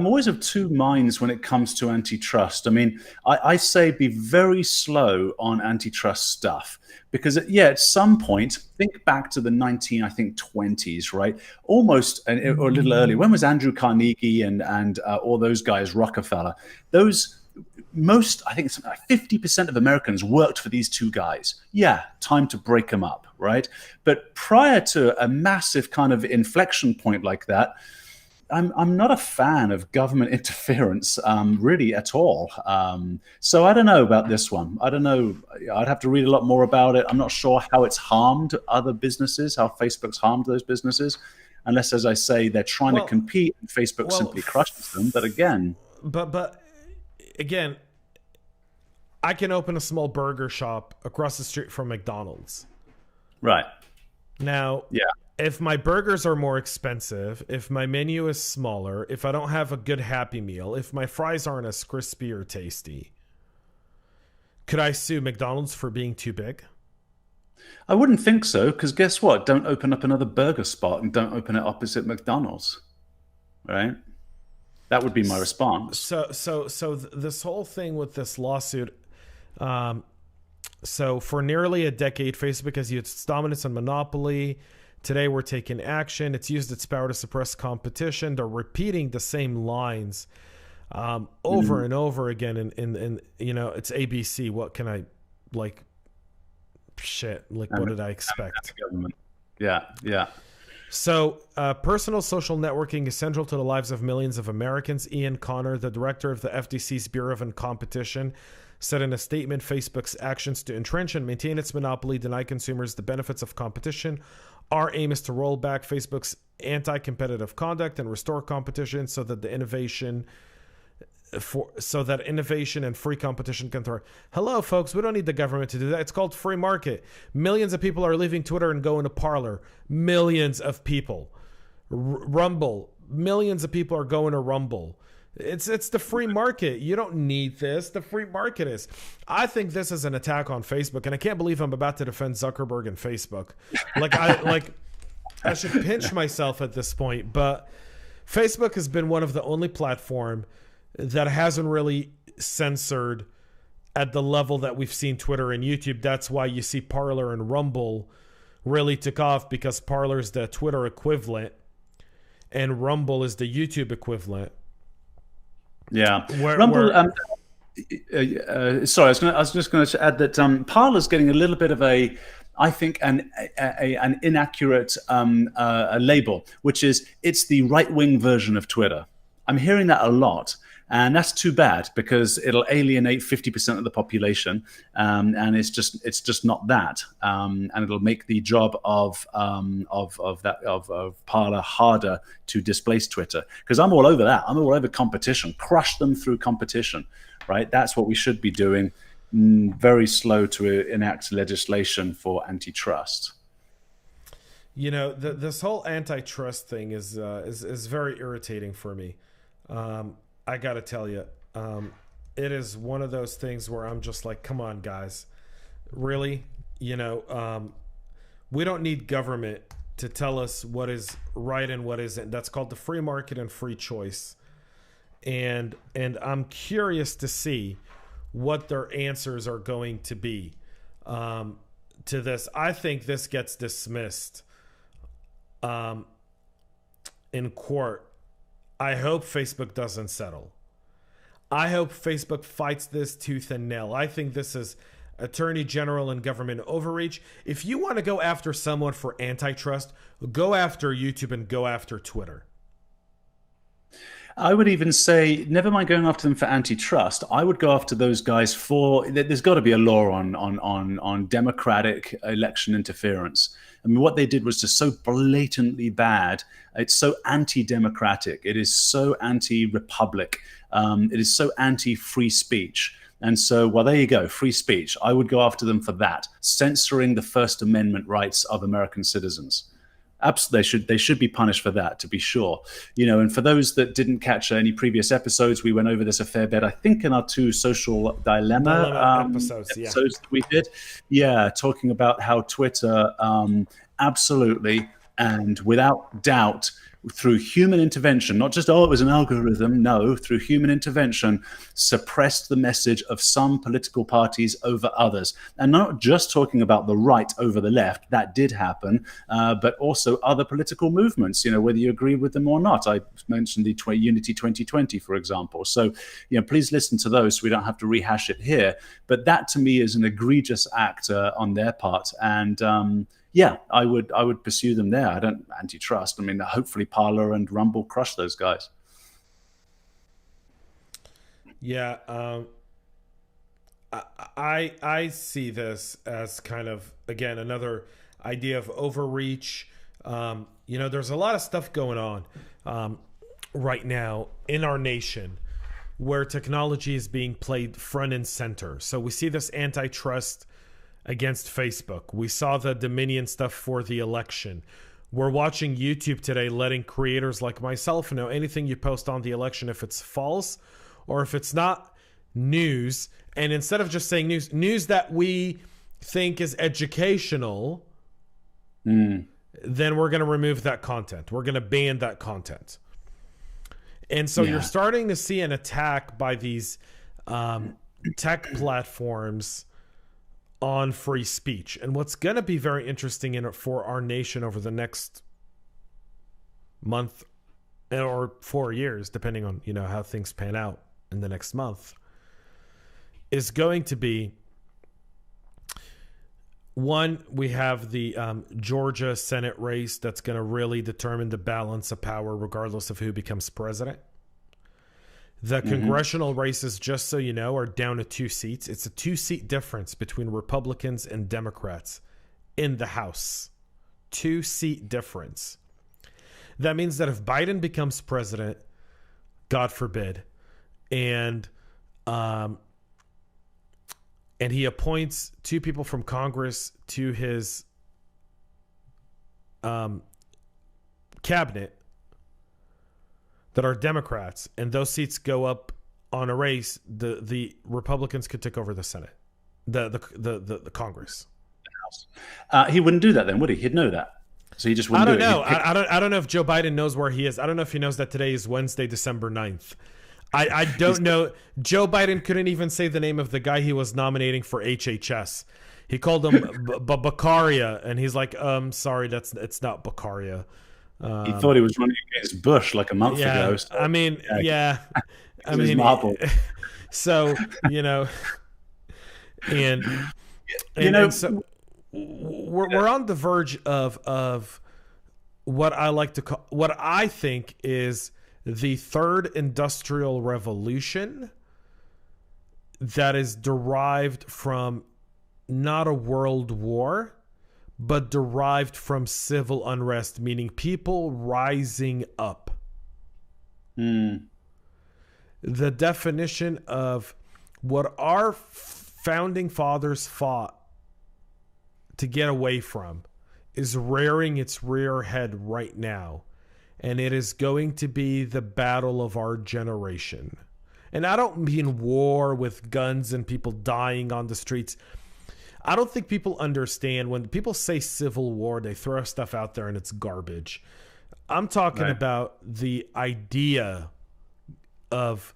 always of two minds when it comes to antitrust. I mean, I say be very slow on antitrust stuff because at some point, think back to the 20s, right? Almost, or a little earlier. When was Andrew Carnegie and all those guys, Rockefeller? I think it's like 50% of Americans worked for these two guys. Yeah, time to break them up, right? But prior to a massive kind of inflection point like that, I'm not a fan of government interference, really at all. So I don't know about this one. I don't know. I'd have to read a lot more about it. I'm not sure how it's harmed other businesses, how Facebook's harmed those businesses, unless, as I say, they're trying to compete and Facebook simply crushes them. But again, Again, I can open a small burger shop across the street from McDonald's. Right. Now, if my burgers are more expensive, if my menu is smaller, if I don't have a good Happy Meal, if my fries aren't as crispy or tasty, could I sue McDonald's for being too big? I wouldn't think so, because guess what? Don't open up another burger spot and don't open it opposite McDonald's, right? That would be my response. So this whole thing with this lawsuit, so for nearly a decade, Facebook has used its dominance and monopoly. Today, we're taking action. It's used its power to suppress competition. They're repeating the same lines over and over again. And it's ABC. What can I, like, shit, like, what did I expect? Yeah. So, personal social networking is central to the lives of millions of Americans. Ian Connor, the director of the FTC's Bureau of Competition, said in a statement, Facebook's actions to entrench and maintain its monopoly deny consumers the benefits of competition. Our aim is to roll back Facebook's anti-competitive conduct and restore competition so that innovation and free competition can thrive. Hello, folks. We don't need the government to do that. It's called free market. Millions of people are leaving Twitter and going to Parler. Millions of people. Rumble. Millions of people are going to Rumble. It's the free market. You don't need this. The free market is. I think this is an attack on Facebook, and I can't believe I'm about to defend Zuckerberg and Facebook. I should pinch myself at this point, but Facebook has been one of the only platform that hasn't really censored at the level that we've seen Twitter and YouTube. That's why you see Parler and Rumble really took off, because Parler is the Twitter equivalent and Rumble is the YouTube equivalent. Yeah. Rumble, sorry, I was just going to add that Parler's getting a little bit of an inaccurate label, which is it's the right-wing version of Twitter. I'm hearing that a lot. And that's too bad, because it'll alienate 50% of the population, and it's just not that, and it'll make the job of Parler harder to displace Twitter. Because I'm all over that. I'm all over competition. Crush them through competition, right? That's what we should be doing. Very slow to enact legislation for antitrust. This whole antitrust thing is very irritating for me. I gotta tell you, it is one of those things where I'm just like, come on, guys, really? We don't need government to tell us what is right and what isn't. That's called the free market and free choice. And I'm curious to see what their answers are going to be to this. I think this gets dismissed in court. I hope Facebook doesn't settle. I hope Facebook fights this tooth and nail. I think this is attorney general and government overreach. If you want to go after someone for antitrust, go after YouTube and go after Twitter. I would even say, never mind going after them for antitrust. I would go after those guys for. There's got to be a law on democratic election interference. I mean, what they did was just so blatantly bad. It's so anti-democratic. It is so anti-republic. It is so anti-free speech. And so, well, there you go, free speech. I would go after them for that, censoring the First Amendment rights of American citizens. Absolutely, they should be punished for that, to be sure. And for those that didn't catch any previous episodes, we went over this a fair bit. I think in our 2 social dilemma episodes that we did, talking about how Twitter absolutely and without doubt, through human intervention, not just, it was an algorithm, no, through human intervention, suppressed the message of some political parties over others. And not just talking about the right over the left, that did happen, but also other political movements, whether you agree with them or not. I mentioned the Unity 2020, for example. So, please listen to those so we don't have to rehash it here. But that to me is an egregious act on their part. And, I would pursue them there. I don't antitrust. I mean, hopefully Parler and Rumble crush those guys. Yeah, I see this as kind of, again, another idea of overreach. There's a lot of stuff going on right now in our nation where technology is being played front and center. So we see this antitrust against Facebook. We saw the Dominion stuff for the election. We're watching YouTube today letting creators like myself know anything you post on the election, if it's false or if it's not news, and instead of just saying news that we think is educational, then we're going to remove that content. We're going to ban that content. And so you're starting to see an attack by these tech platforms on free speech. And what's going to be very interesting for our nation over the next month or 4 years, depending on how things pan out in the next month, is going to be, one, we have the Georgia Senate race that's going to really determine the balance of power regardless of who becomes president. The congressional races, just so you know, are down to 2 seats. It's a 2-seat difference between Republicans and Democrats in the House. 2-seat difference. That means that if Biden becomes president, God forbid, and he appoints 2 people from Congress to his cabinet that are Democrats, and those seats go up on a race, the Republicans could take over the Senate, the Congress. He wouldn't do that then, would he? He'd know that. So he just wouldn't do it. I don't know if Joe Biden knows where he is. I don't know if he knows that today is Wednesday, December 9th. I don't know. Joe Biden couldn't even say the name of the guy he was nominating for HHS. He called him Bakaria, and he's like, sorry, it's not Bakaria. He thought he was running against Bush like a month ago. So, I mean, so, and so we're on the verge of what I like to call, what I think is the third industrial revolution that is derived from not a world war, but derived from civil unrest, meaning people rising up. The definition of what our founding fathers fought to get away from is rearing its rear head right now. And it is going to be the battle of our generation. And I don't mean war with guns and people dying on the streets. I don't think people understand when people say civil war, they throw stuff out there and it's garbage. I'm talking about the idea of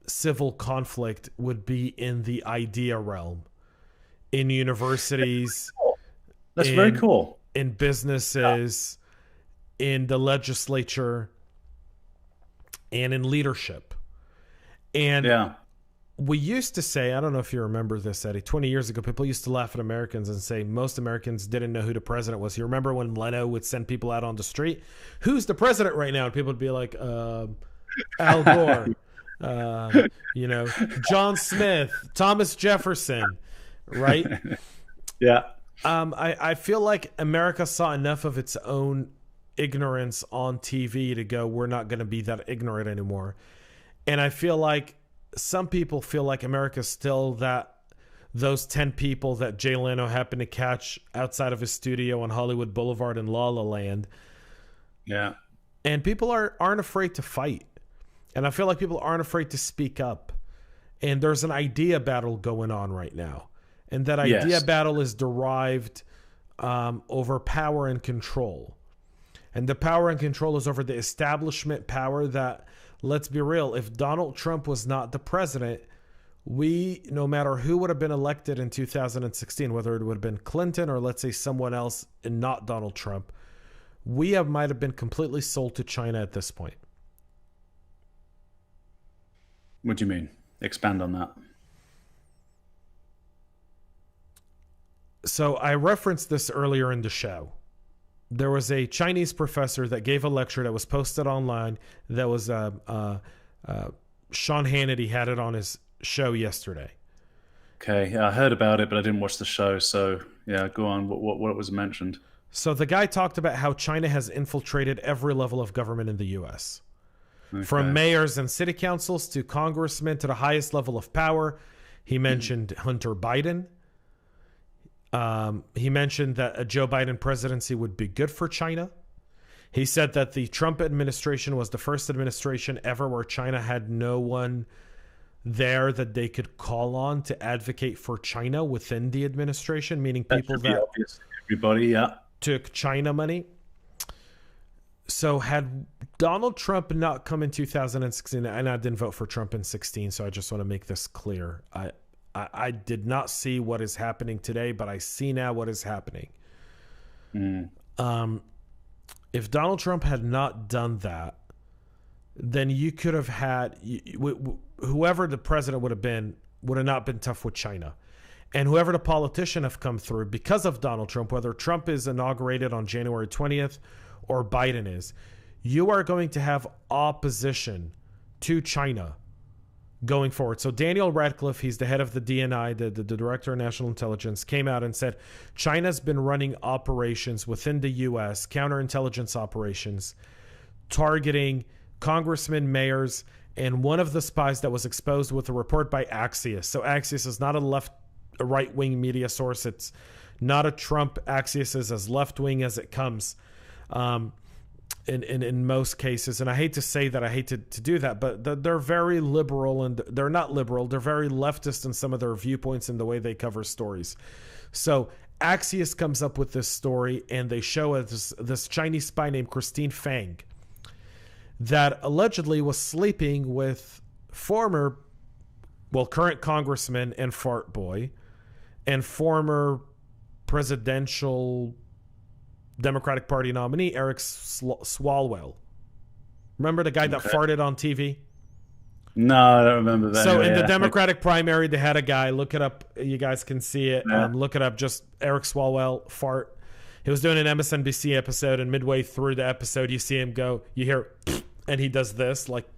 civil conflict would be in the idea realm, in universities. That's very cool. In businesses, in the legislature, and in leadership. And Yeah. we used to say, I don't know if you remember this, Eddie, 20 years ago, people used to laugh at Americans and say most Americans didn't know who the president was. You remember when Leno would send people out on the street? Who's the president right now? And people would be like, Al Gore, John Smith, Thomas Jefferson, right? Yeah. I feel like America saw enough of its own ignorance on TV to go, we're not going to be that ignorant anymore. And I feel like some people feel like America's still those 10 people that Jay Leno happened to catch outside of his studio on Hollywood Boulevard in La La Land. Yeah. And people aren't afraid to fight. And I feel like people aren't afraid to speak up. And there's an idea battle going on right now. And that idea battle is derived over power and control. And the power and control is over the establishment power that, let's be real, if Donald Trump was not the president, no matter who would have been elected in 2016, whether it would have been Clinton or let's say someone else and not Donald Trump, might have been completely sold to China at this point. What do you mean? Expand on that. So I referenced this earlier in the show. There was a Chinese professor that gave a lecture that was posted online. That was Sean Hannity had it on his show yesterday. Okay, yeah, I heard about it, but I didn't watch the show. So yeah, go on. What was mentioned? So the guy talked about how China has infiltrated every level of government in the U.S. Okay. From mayors and city councils to congressmen to the highest level of power. He mentioned Hunter Biden. He mentioned that a Joe Biden presidency would be good for China. He said that the Trump administration was the first administration ever where China had no one there that they could call on to advocate for China within the administration, meaning people that everybody, took China money. So had Donald Trump not come in 2016, and I didn't vote for Trump in 2016, so I just want to make this clear. I did not see what is happening today, but I see now what is happening. If Donald Trump had not done that, then you could have had whoever the president would have not been tough with China. And whoever the politician have come through because of Donald Trump, whether Trump is inaugurated on January 20th or Biden is, you are going to have opposition to China going forward. So Daniel Radcliffe, he's the head of the DNI, the Director of National Intelligence, came out and said China's been running operations within the U.S., counterintelligence operations, targeting congressmen, mayors, and one of the spies that was exposed with a report by Axios. So Axios is not a right-wing media source. It's not a Trump. Axios is as left-wing as it comes. In most cases, and I hate to say that, I hate to do that, but they're very liberal, and they're not liberal. They're very leftist in some of their viewpoints and the way they cover stories. So Axios comes up with this story, and they show this Chinese spy named Christine Fang that allegedly was sleeping with current congressman and fart boy and former presidential Democratic Party nominee Eric Swalwell. Remember the guy that farted on TV? No, I don't remember that. So in the Democratic primary, they had a guy. Look it up. You guys can see it. Yeah. Look it up. Just Eric Swalwell fart. He was doing an MSNBC episode, and midway through the episode, you see him go. You hear, and he does this like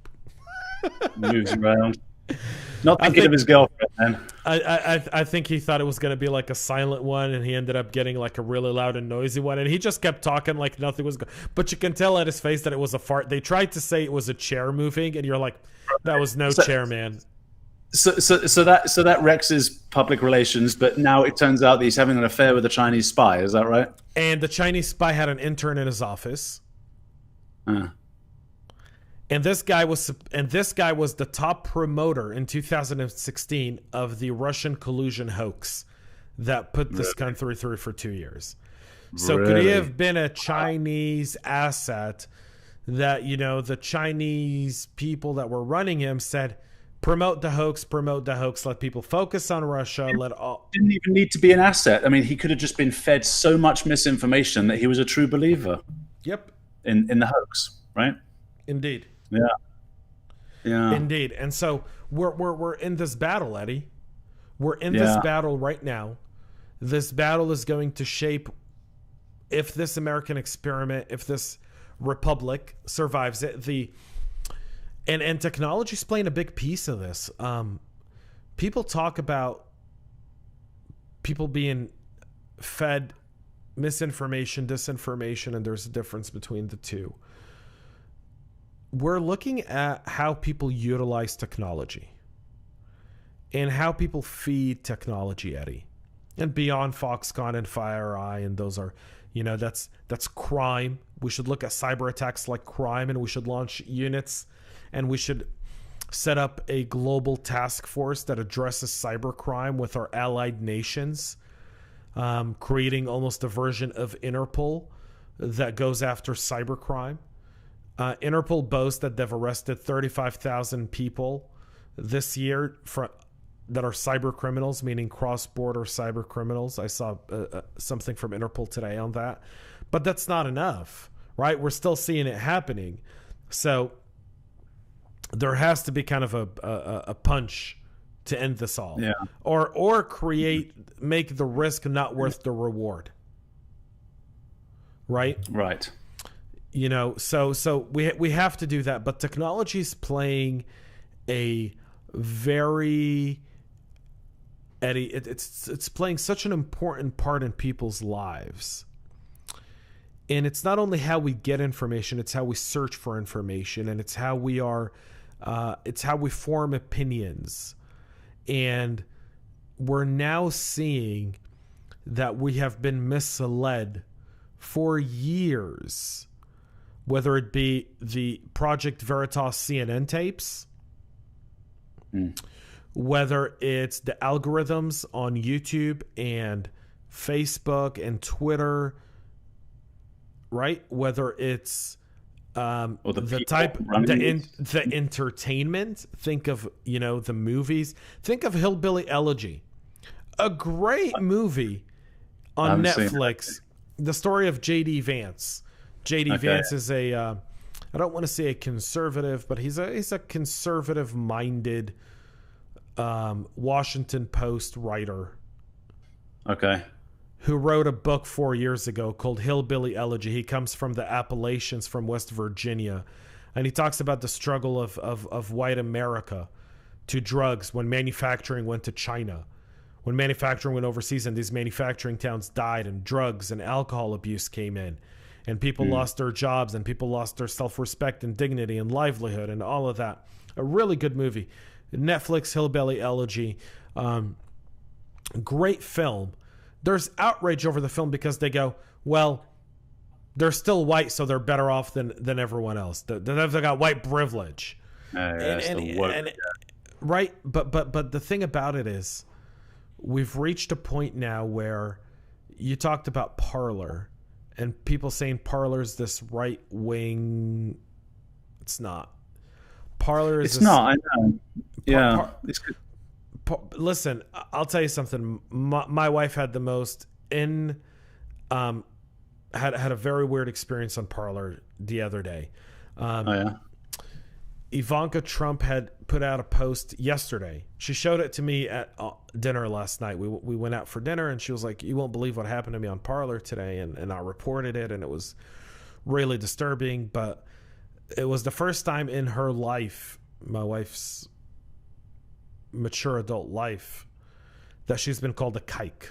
moves around. Not thinking of his girlfriend, man. I think he thought it was going to be like a silent one, and he ended up getting like a really loud and noisy one, and he just kept talking like nothing was going. But you can tell at his face that it was a fart. They tried to say it was a chair moving, and you're like, that was no chair, man. So that Rex's public relations, but now it turns out that he's having an affair with a Chinese spy. Is that right? And the Chinese spy had an intern in his office. And this guy was the top promoter in 2016 of the Russian collusion hoax that put this country through for 2 years. So could he have been a Chinese asset that, the Chinese people that were running him said, promote the hoax, let people focus on Russia, didn't even need to be an asset. I mean, he could have just been fed so much misinformation that he was a true believer. Yep. In the hoax, right? Indeed. Yeah. Yeah. Indeed. And so we're in this battle, Eddie. We're in this battle right now. This battle is going to shape if this American experiment, if this republic survives it. And technology's playing a big piece of this. People talk about people being fed misinformation, disinformation, and there's a difference between the two. We're looking at how people utilize technology and how people feed technology, Eddie. And beyond Foxconn and FireEye, and those are, that's crime. We should look at cyber attacks like crime, and we should launch units, and we should set up a global task force that addresses cybercrime with our allied nations, creating almost a version of Interpol that goes after cybercrime. Interpol boasts that they've arrested 35,000 people this year that are cyber criminals, meaning cross-border cyber criminals. I saw something from Interpol today on that. But that's not enough, right? We're still seeing it happening. So there has to be kind of a punch to end this all. Yeah. Or make the risk not worth the reward. Right? Right. So we have to do that. But technology is playing a very, Eddie, it's playing such an important part in people's lives. And it's not only how we get information, it's how we search for information, and it's how we form opinions. And we're now seeing that we have been misled for years, whether it be the Project Veritas CNN tapes, whether it's the algorithms on YouTube and Facebook and Twitter, right? Whether it's the entertainment. Think of the movies. Think of Hillbilly Elegy, a great movie on Netflix. The story of J.D. Vance. J.D. Vance is I don't want to say a conservative, but he's a conservative-minded Washington Post writer. Okay. Who wrote a book 4 years ago called Hillbilly Elegy. He comes from the Appalachians from West Virginia. And he talks about the struggle of white America to drugs when manufacturing went to China. When manufacturing went overseas and these manufacturing towns died and drugs and alcohol abuse came in. And people lost their jobs and people lost their self-respect and dignity and livelihood and all of that. A really good movie. Netflix, Hillbilly Elegy. Great film. There's outrage over the film because they go, well, they're still white, so they're better off than everyone else. They've got white privilege. Right? But the thing about it is, we've reached a point now where you talked about Parler, and people saying Parler's this right wing. It's not. Parler is. It's not. I know. Yeah. Listen, I'll tell you something. My wife had the most had a very weird experience on Parler the other day. Ivanka Trump had put out a post yesterday. She showed it to me at dinner last night. We went out for dinner, and she was like, "You won't believe what happened to me on Parler today," and I reported it, and it was really disturbing. But it was the first time in her life, my wife's mature adult life, that she's been called a kike.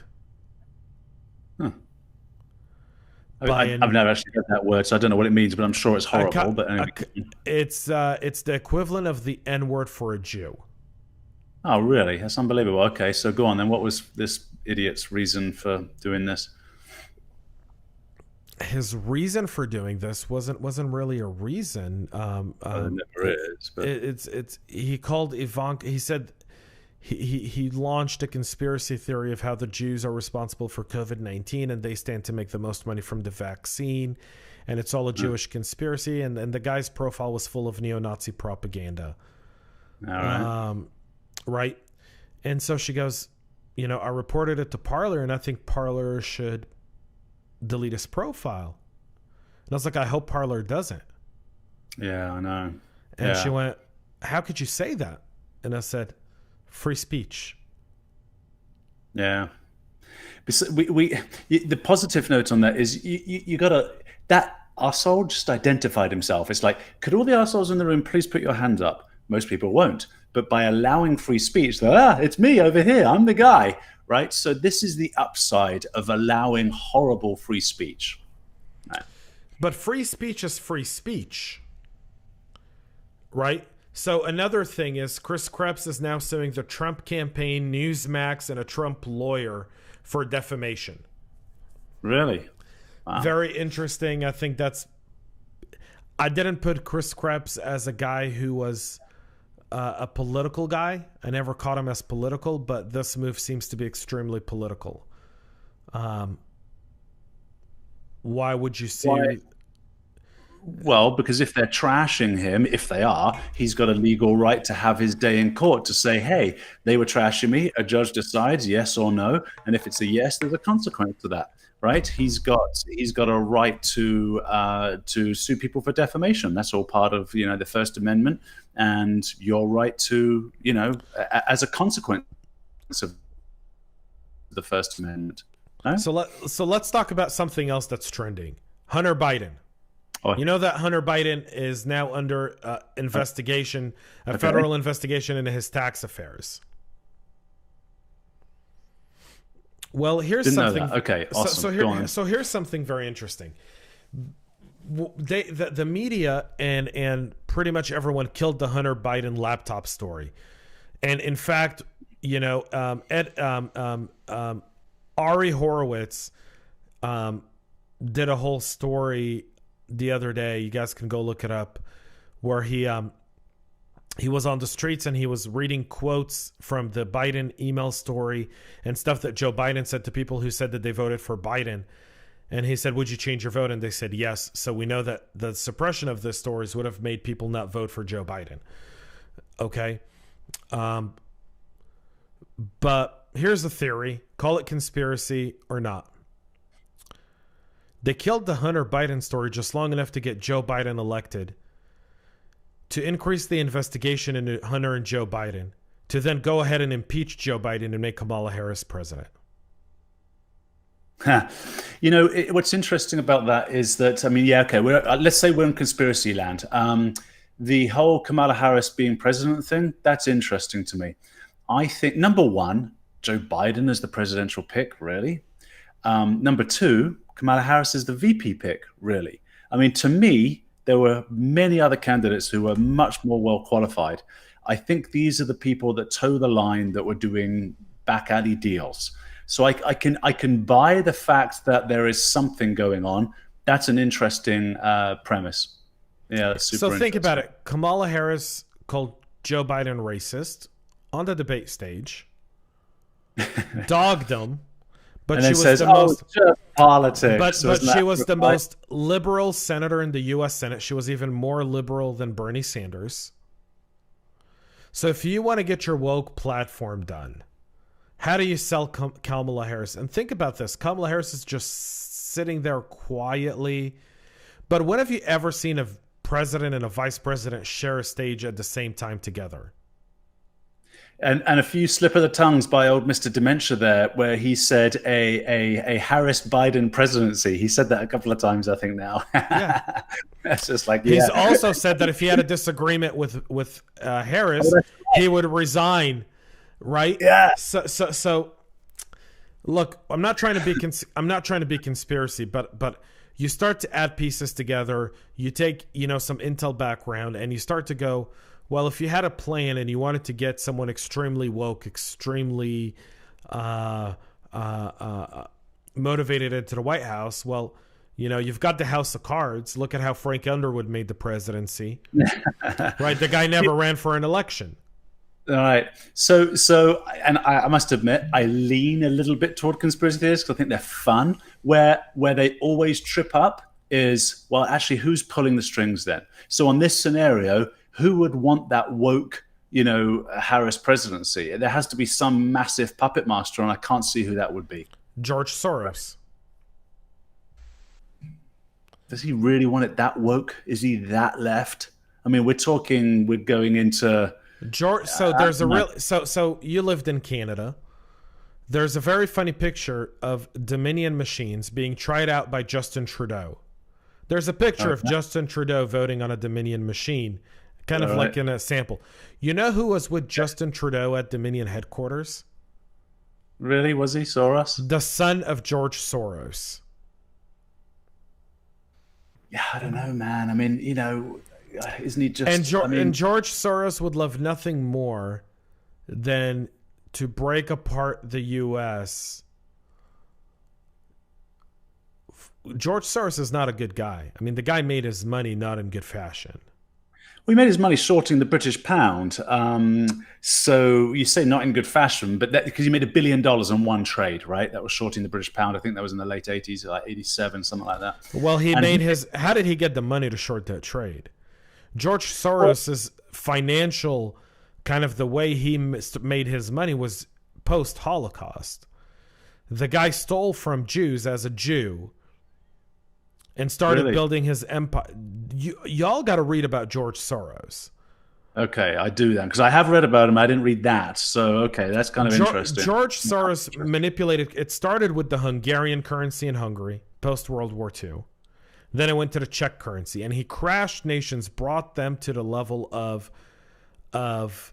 I've never actually heard that word, so I don't know what it means, but I'm sure it's horrible. But anyway. It's the equivalent of the N-word for a Jew. Oh, really? That's unbelievable. Okay, so go on then. What was this idiot's reason for doing this? His reason for doing this wasn't really a reason. It never is. But he called Ivanka. He said he launched a conspiracy theory of how the Jews are responsible for COVID-19 and they stand to make the most money from the vaccine, and it's all a Jewish conspiracy. And the guy's profile was full of neo-Nazi propaganda. All right. Right. And so she goes, I reported it to Parler, and I think Parler should delete his profile. And I was like, I hope Parler doesn't. Yeah, I know. And she went, how could you say that? And I said, free speech. Yeah. The positive note on that is you gotta, that arsehole just identified himself. It's like, could all the arseholes in the room please put your hands up? Most people won't. But by allowing free speech, it's me over here. I'm the guy, right? So this is the upside of allowing horrible free speech. Right. But free speech is free speech, right? So another thing is Chris Krebs is now suing the Trump campaign, Newsmax, and a Trump lawyer for defamation. Really? Wow. Very interesting. I think I didn't put Chris Krebs as a guy who was a political guy. I never caught him as political, but this move seems to be extremely political. Why would you sue? Why? Well, because if they're trashing him, if they are, he's got a legal right to have his day in court to say, hey, they were trashing me. A judge decides yes or no. And if it's a yes, there's a consequence to that, right? He's got a right to sue people for defamation. That's all part of, the First Amendment and your right to, as a consequence of the First Amendment. No? So let's talk about something else that's trending. Hunter Biden. You know that Hunter Biden is now under investigation, a federal investigation into his tax affairs. Well, here's something. Okay, awesome. So here's something very interesting. The media and pretty much everyone killed the Hunter Biden laptop story, and in fact, Ari Horowitz did a whole story the other day. You guys can go look it up, where he was on the streets and he was reading quotes from the Biden email story and stuff that Joe Biden said to people who said that they voted for Biden. And he said, would you change your vote? And they said yes. So we know that the suppression of the stories would have made people not vote for Joe Biden. Okay. But here's the theory. Call it conspiracy or not. They killed the Hunter Biden story just long enough to get Joe Biden elected, to increase the investigation into Hunter and Joe Biden, to then go ahead and impeach Joe Biden and make Kamala Harris president. What's interesting about that is that, let's say we're in conspiracy land. The whole Kamala Harris being president thing, that's interesting to me. I think, number one, Joe Biden is the presidential pick, really. Number two, Kamala Harris is the VP pick, really. I mean, to me, there were many other candidates who were much more well qualified. I think these are the people that toe the line that were doing back alley deals. So I can buy the fact that there is something going on. That's an interesting premise. Yeah, that's super. So think about it. Kamala Harris called Joe Biden racist on the debate stage, dogged him. But she was the most politics. But she was the most liberal senator in the U.S. Senate. She was even more liberal than Bernie Sanders. So if you want to get your woke platform done, how do you sell Kamala Harris? And think about this. Kamala Harris is just sitting there quietly. But when have you ever seen a president and a vice president share a stage at the same time together? And a few slip of the tongues by old Mr. Dementia there, where he said a Harris Biden presidency. He said that a couple of times, I think now. Yeah. That's just like, He's also said that if he had a disagreement with Harris, he would resign, right? Yeah. So look, I'm not trying to be conspiracy, but you start to add pieces together. You take, some intel background and you start to go, well, if you had a plan and you wanted to get someone extremely woke, extremely motivated into the White House, well, you've got the House of Cards. Look at how Frank Underwood made the presidency, right? The guy never ran for an election. All right. So, and I must admit, I lean a little bit toward conspiracy theories because I think they're fun. Where they always trip up is, well, actually, who's pulling the strings then? So on this scenario, who would want that woke, Harris presidency? There has to be some massive puppet master, and I can't see who that would be. George Soros. Does he really want it that woke? Is he that left? I mean, we're going into George. So there's a real. So you lived in Canada. There's a very funny picture of Dominion machines being tried out by Justin Trudeau. There's a picture of Justin Trudeau voting on a Dominion machine, kind of like in a sample. You know who was with Justin Trudeau at Dominion headquarters? Really? Was he Soros? The son of George Soros. Yeah, I don't know, man. I mean, isn't he just? And George Soros would love nothing more than to break apart the U.S. George Soros is not a good guy. I mean, the guy made his money not in good fashion. Well, he made his money shorting the British pound. So you say not in good fashion, but because he made $1 billion on one trade, right? That was shorting the British pound. I think that was in the late 80s, like 87, something like that. Well, how did he get the money to short that trade? George Soros's financial, kind of the way he made his money was post-Holocaust. The guy stole from Jews as a Jew and started building his empire. Y'all got to read about George Soros. Okay, I do then, because I have read about him. I didn't read that, so okay, that's kind of interesting. George Soros manipulated. It started with the Hungarian currency in Hungary post World War II. Then it went to the Czech currency, and he crashed nations, brought them to the level of. That's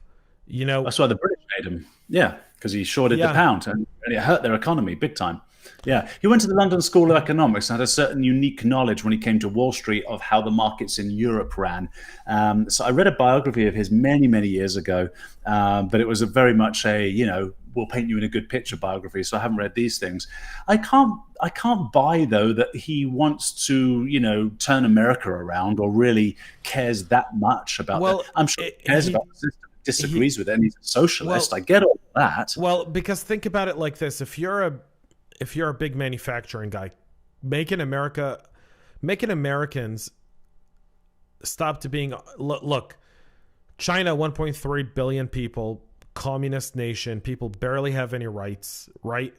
why the British made him. Yeah, because he shorted the pound, and it hurt their economy big time. Yeah, he went to the London School of Economics and had a certain unique knowledge when he came to Wall Street of how the markets in Europe ran. So I read a biography of his many, many years ago, but it was very much we'll paint you in a good picture biography. So I haven't read these things. I can't buy though that he wants to turn America around or really cares that much about that. I'm sure he cares about the system. Disagrees with it, and he's a socialist. I get all that. Well, because think about it like this: if you're a big manufacturing guy, making Americans stop to being look, China, 1.3 billion people, communist nation, people barely have any rights, right?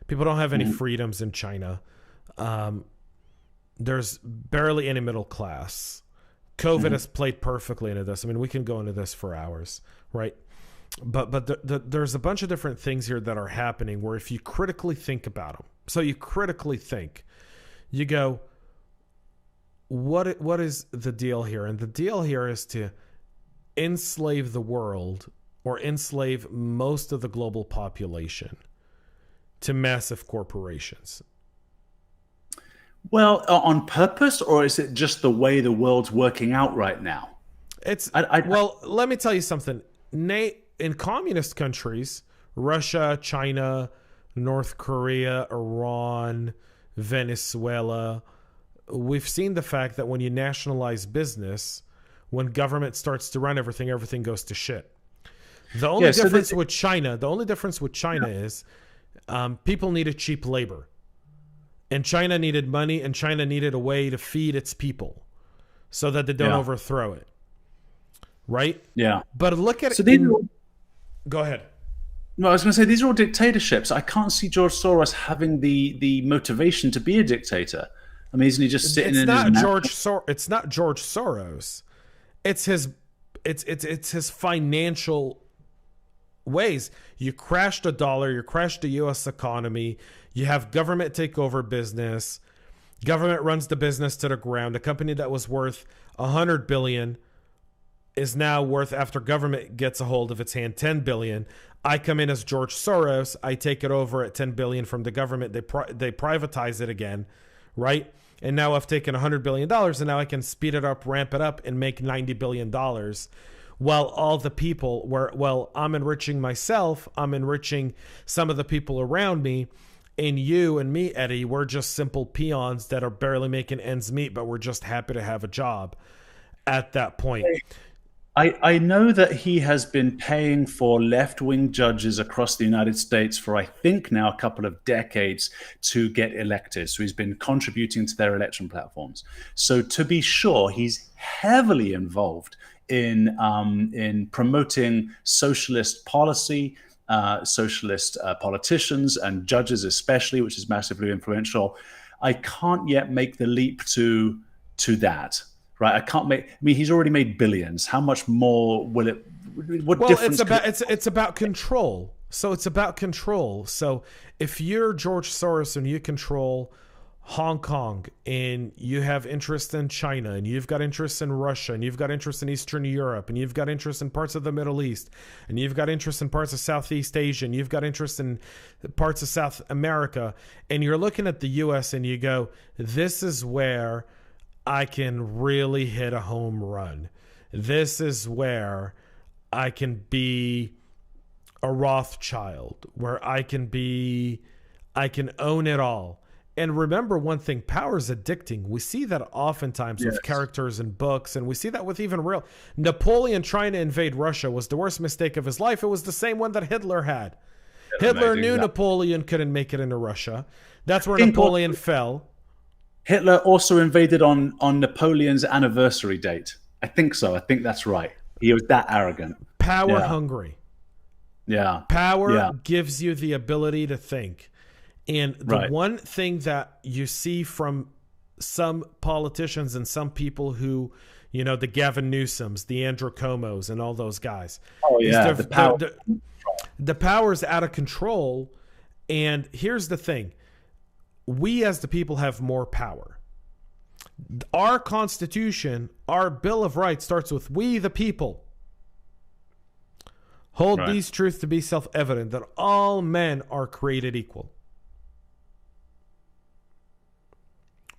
People don't have any freedoms in China. There's barely any middle class. COVID has played perfectly into this. I mean, we can go into this for hours, right? But there's a bunch of different things here that are happening where if you critically think about them, so you critically think, you go, what is the deal here? And the deal here is to enslave the world or enslave most of the global population to massive corporations. Well, on purpose, or is it just the way the world's working out right now? Well, let me tell you something. In communist countries, Russia, China, North Korea, Iran, Venezuela, we've seen the fact that when you nationalize business, when government starts to run everything goes to shit. The only difference with China is people needed cheap labor. And China needed money, and China needed a way to feed its people so that they don't overthrow it. Right? Yeah. But look at Go ahead. No, I was going to say, these are all dictatorships. I can't see George Soros having the motivation to be a dictator. I mean, isn't he just sitting It's not George Soros. It's his financial ways. You crash the dollar, you crash the U.S. economy, you have government take over business, government runs the business to the ground. A company that was worth $100 billion is now worth, after government gets a hold of its hand, $10 billion. I come in as George Soros, I take it over at $10 billion from the government, they privatize it again, right? And now I've taken $100 billion, and now I can speed it up, ramp it up, and make $90 billion. While all the people I'm enriching myself, I'm enriching some of the people around me, and you and me, Eddie, we're just simple peons that are barely making ends meet, but we're just happy to have a job at that point. I know that he has been paying for left-wing judges across the United States for, I think, now a couple of decades to get elected. So he's been contributing to their election platforms. So to be sure, he's heavily involved in promoting socialist policy, socialist politicians and judges especially, which is massively influential. I can't yet make the leap to that. right? I can't make. I mean, he's already made billions. How much more will it? What Well, difference? it's about control. So it's about control. So if you're George Soros and you control Hong Kong and you have interest in China and you've got interest in Russia and you've got interest in Eastern Europe and you've got interest in parts of the Middle East and you've got interest in parts of Southeast Asia and you've got interest in parts of South America, and you're looking at the US and you go, this is where I can really hit a home run. This is where I can be a Rothschild, where I can own it all. And remember one thing, power is addicting. We see that oftentimes with characters in books, and we see that with even real. Napoleon trying to invade Russia was the worst mistake of his life. It was the same one that Hitler had. Hitler knew Napoleon couldn't make it into Russia. That's where Napoleon fell. Hitler also invaded on Napoleon's anniversary date. I think so. I think that's right. He was that arrogant. Power hungry. Yeah. Power gives you the ability to think. And the one thing that you see from some politicians and some people who, you know, the Gavin Newsoms, the Andrew Cuomos, and all those guys. Oh, yeah. The power's out of control. And here's the thing. We as the people have more power. Our Constitution, our Bill of Rights starts with we the people. Hold these truths to be self-evident, that all men are created equal.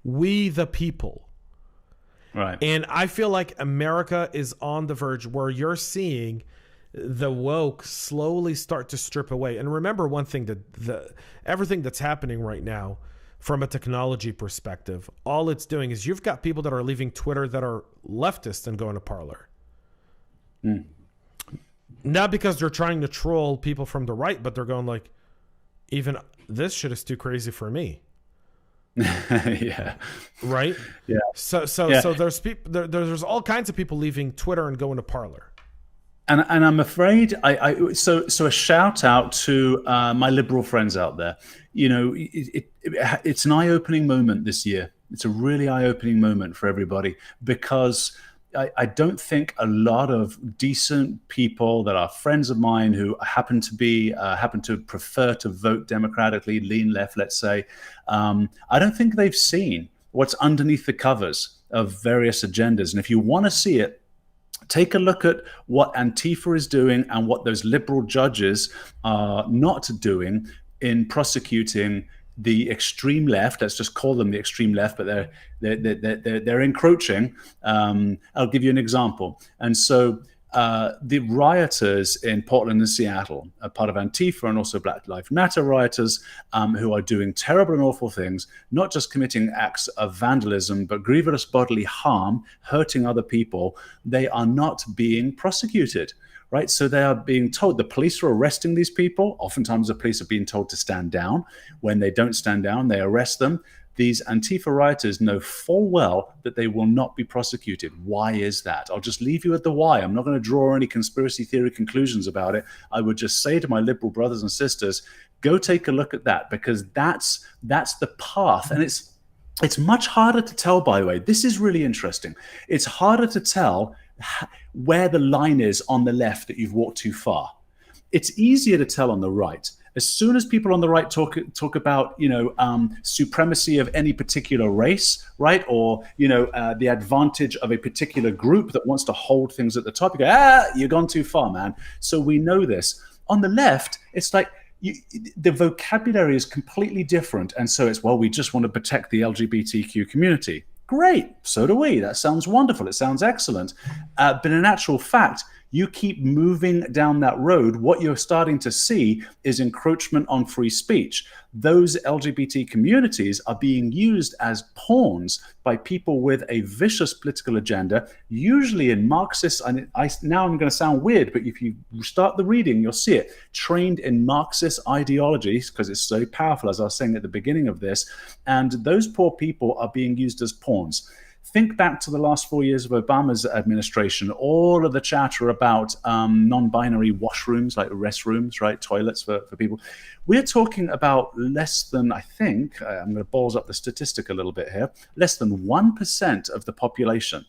We the people. Right. And I feel like America is on the verge where you're seeing the woke slowly start to strip away. And remember one thing, that everything that's happening right now from a technology perspective, all it's doing is you've got people that are leaving Twitter that are leftist and going to Parler. Not because they're trying to troll people from the right, but they're going like, even this shit is too crazy for me. Yeah. Right? Yeah. So there's people there's all kinds of people leaving Twitter and going to Parler. And I'm afraid so a shout out to my liberal friends out there. You know, it's an eye-opening moment this year. It's a really eye-opening moment for everybody, because I don't think a lot of decent people that are friends of mine who happen to prefer to vote democratically, lean left, let's say, I don't think they've seen what's underneath the covers of various agendas. And if you want to see it, take a look at what Antifa is doing and what those liberal judges are not doing in prosecuting the extreme left. Let's just call them the extreme left, but they're encroaching. I'll give you an example. And so the rioters in Portland and Seattle are part of Antifa and also Black Lives Matter rioters, who are doing terrible and awful things, not just committing acts of vandalism, but grievous bodily harm, hurting other people. They are not being prosecuted. Right, so they are being told, the police are arresting these people. Oftentimes the police are being told to stand down. When they don't stand down, they arrest them. These Antifa rioters know full well that they will not be prosecuted. Why is that? I'll just leave you at the why. I'm not going to draw any conspiracy theory conclusions about it. I would just say to my liberal brothers and sisters, go take a look at that, because that's the path. And it's much harder to tell, by the way. This is really interesting. It's harder to tell where the line is on the left that you've walked too far. It's easier to tell on the right. As soon as people on the right talk about, you know, supremacy of any particular race, right, or, you know, the advantage of a particular group that wants to hold things at the top, you go, you've gone too far, man. So we know this. On the left, it's like the vocabulary is completely different, and so it's, well, we just want to protect the LGBTQ community. Great, so do we. That sounds wonderful. It sounds excellent. But in actual fact, you keep moving down that road, what you're starting to see is encroachment on free speech. Those LGBT communities are being used as pawns by people with a vicious political agenda, usually in Marxist, and now I'm going to sound weird, but if you start the reading, you'll see it, trained in Marxist ideologies, because it's so powerful, as I was saying at the beginning of this, and those poor people are being used as pawns. Think back to the last 4 years of Obama's administration, all of the chatter about non-binary washrooms, like restrooms, right, toilets for people. We're talking about less than, I think, I'm going to balls up the statistic a little bit here, less than 1% of the population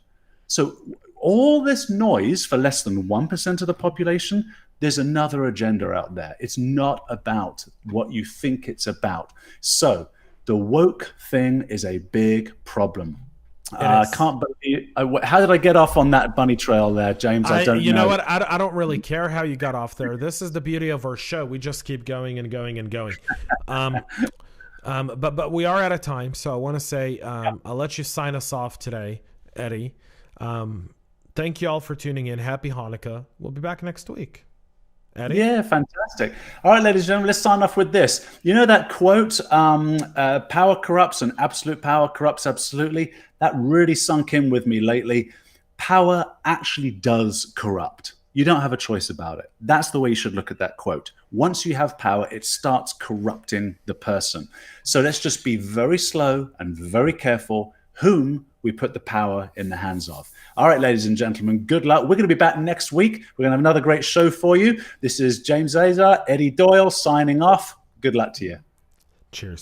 So all this noise for less than 1% of the population, there's another agenda out there. It's not about what you think it's about. So the woke thing is a big problem. I can't believe. How did I get off on that bunny trail there, James? I don't know. You know what? I don't really care how you got off there. This is the beauty of our show. We just keep going and going and going. But we are out of time, so I want to say I'll let you sign us off today, Eddie. Thank you all for tuning in. Happy Hanukkah. We'll be back next week. Eddie? Yeah, fantastic. All right, ladies and gentlemen, let's sign off with this. You know that quote, power corrupts and absolute power corrupts absolutely? That really sunk in with me lately. Power actually does corrupt. You don't have a choice about it. That's the way you should look at that quote. Once you have power, it starts corrupting the person. So let's just be very slow and very careful whom we put the power in the hands of. All right, ladies and gentlemen, good luck. We're going to be back next week. We're going to have another great show for you. This is James Azar, Eddie Doyle signing off. Good luck to you. Cheers.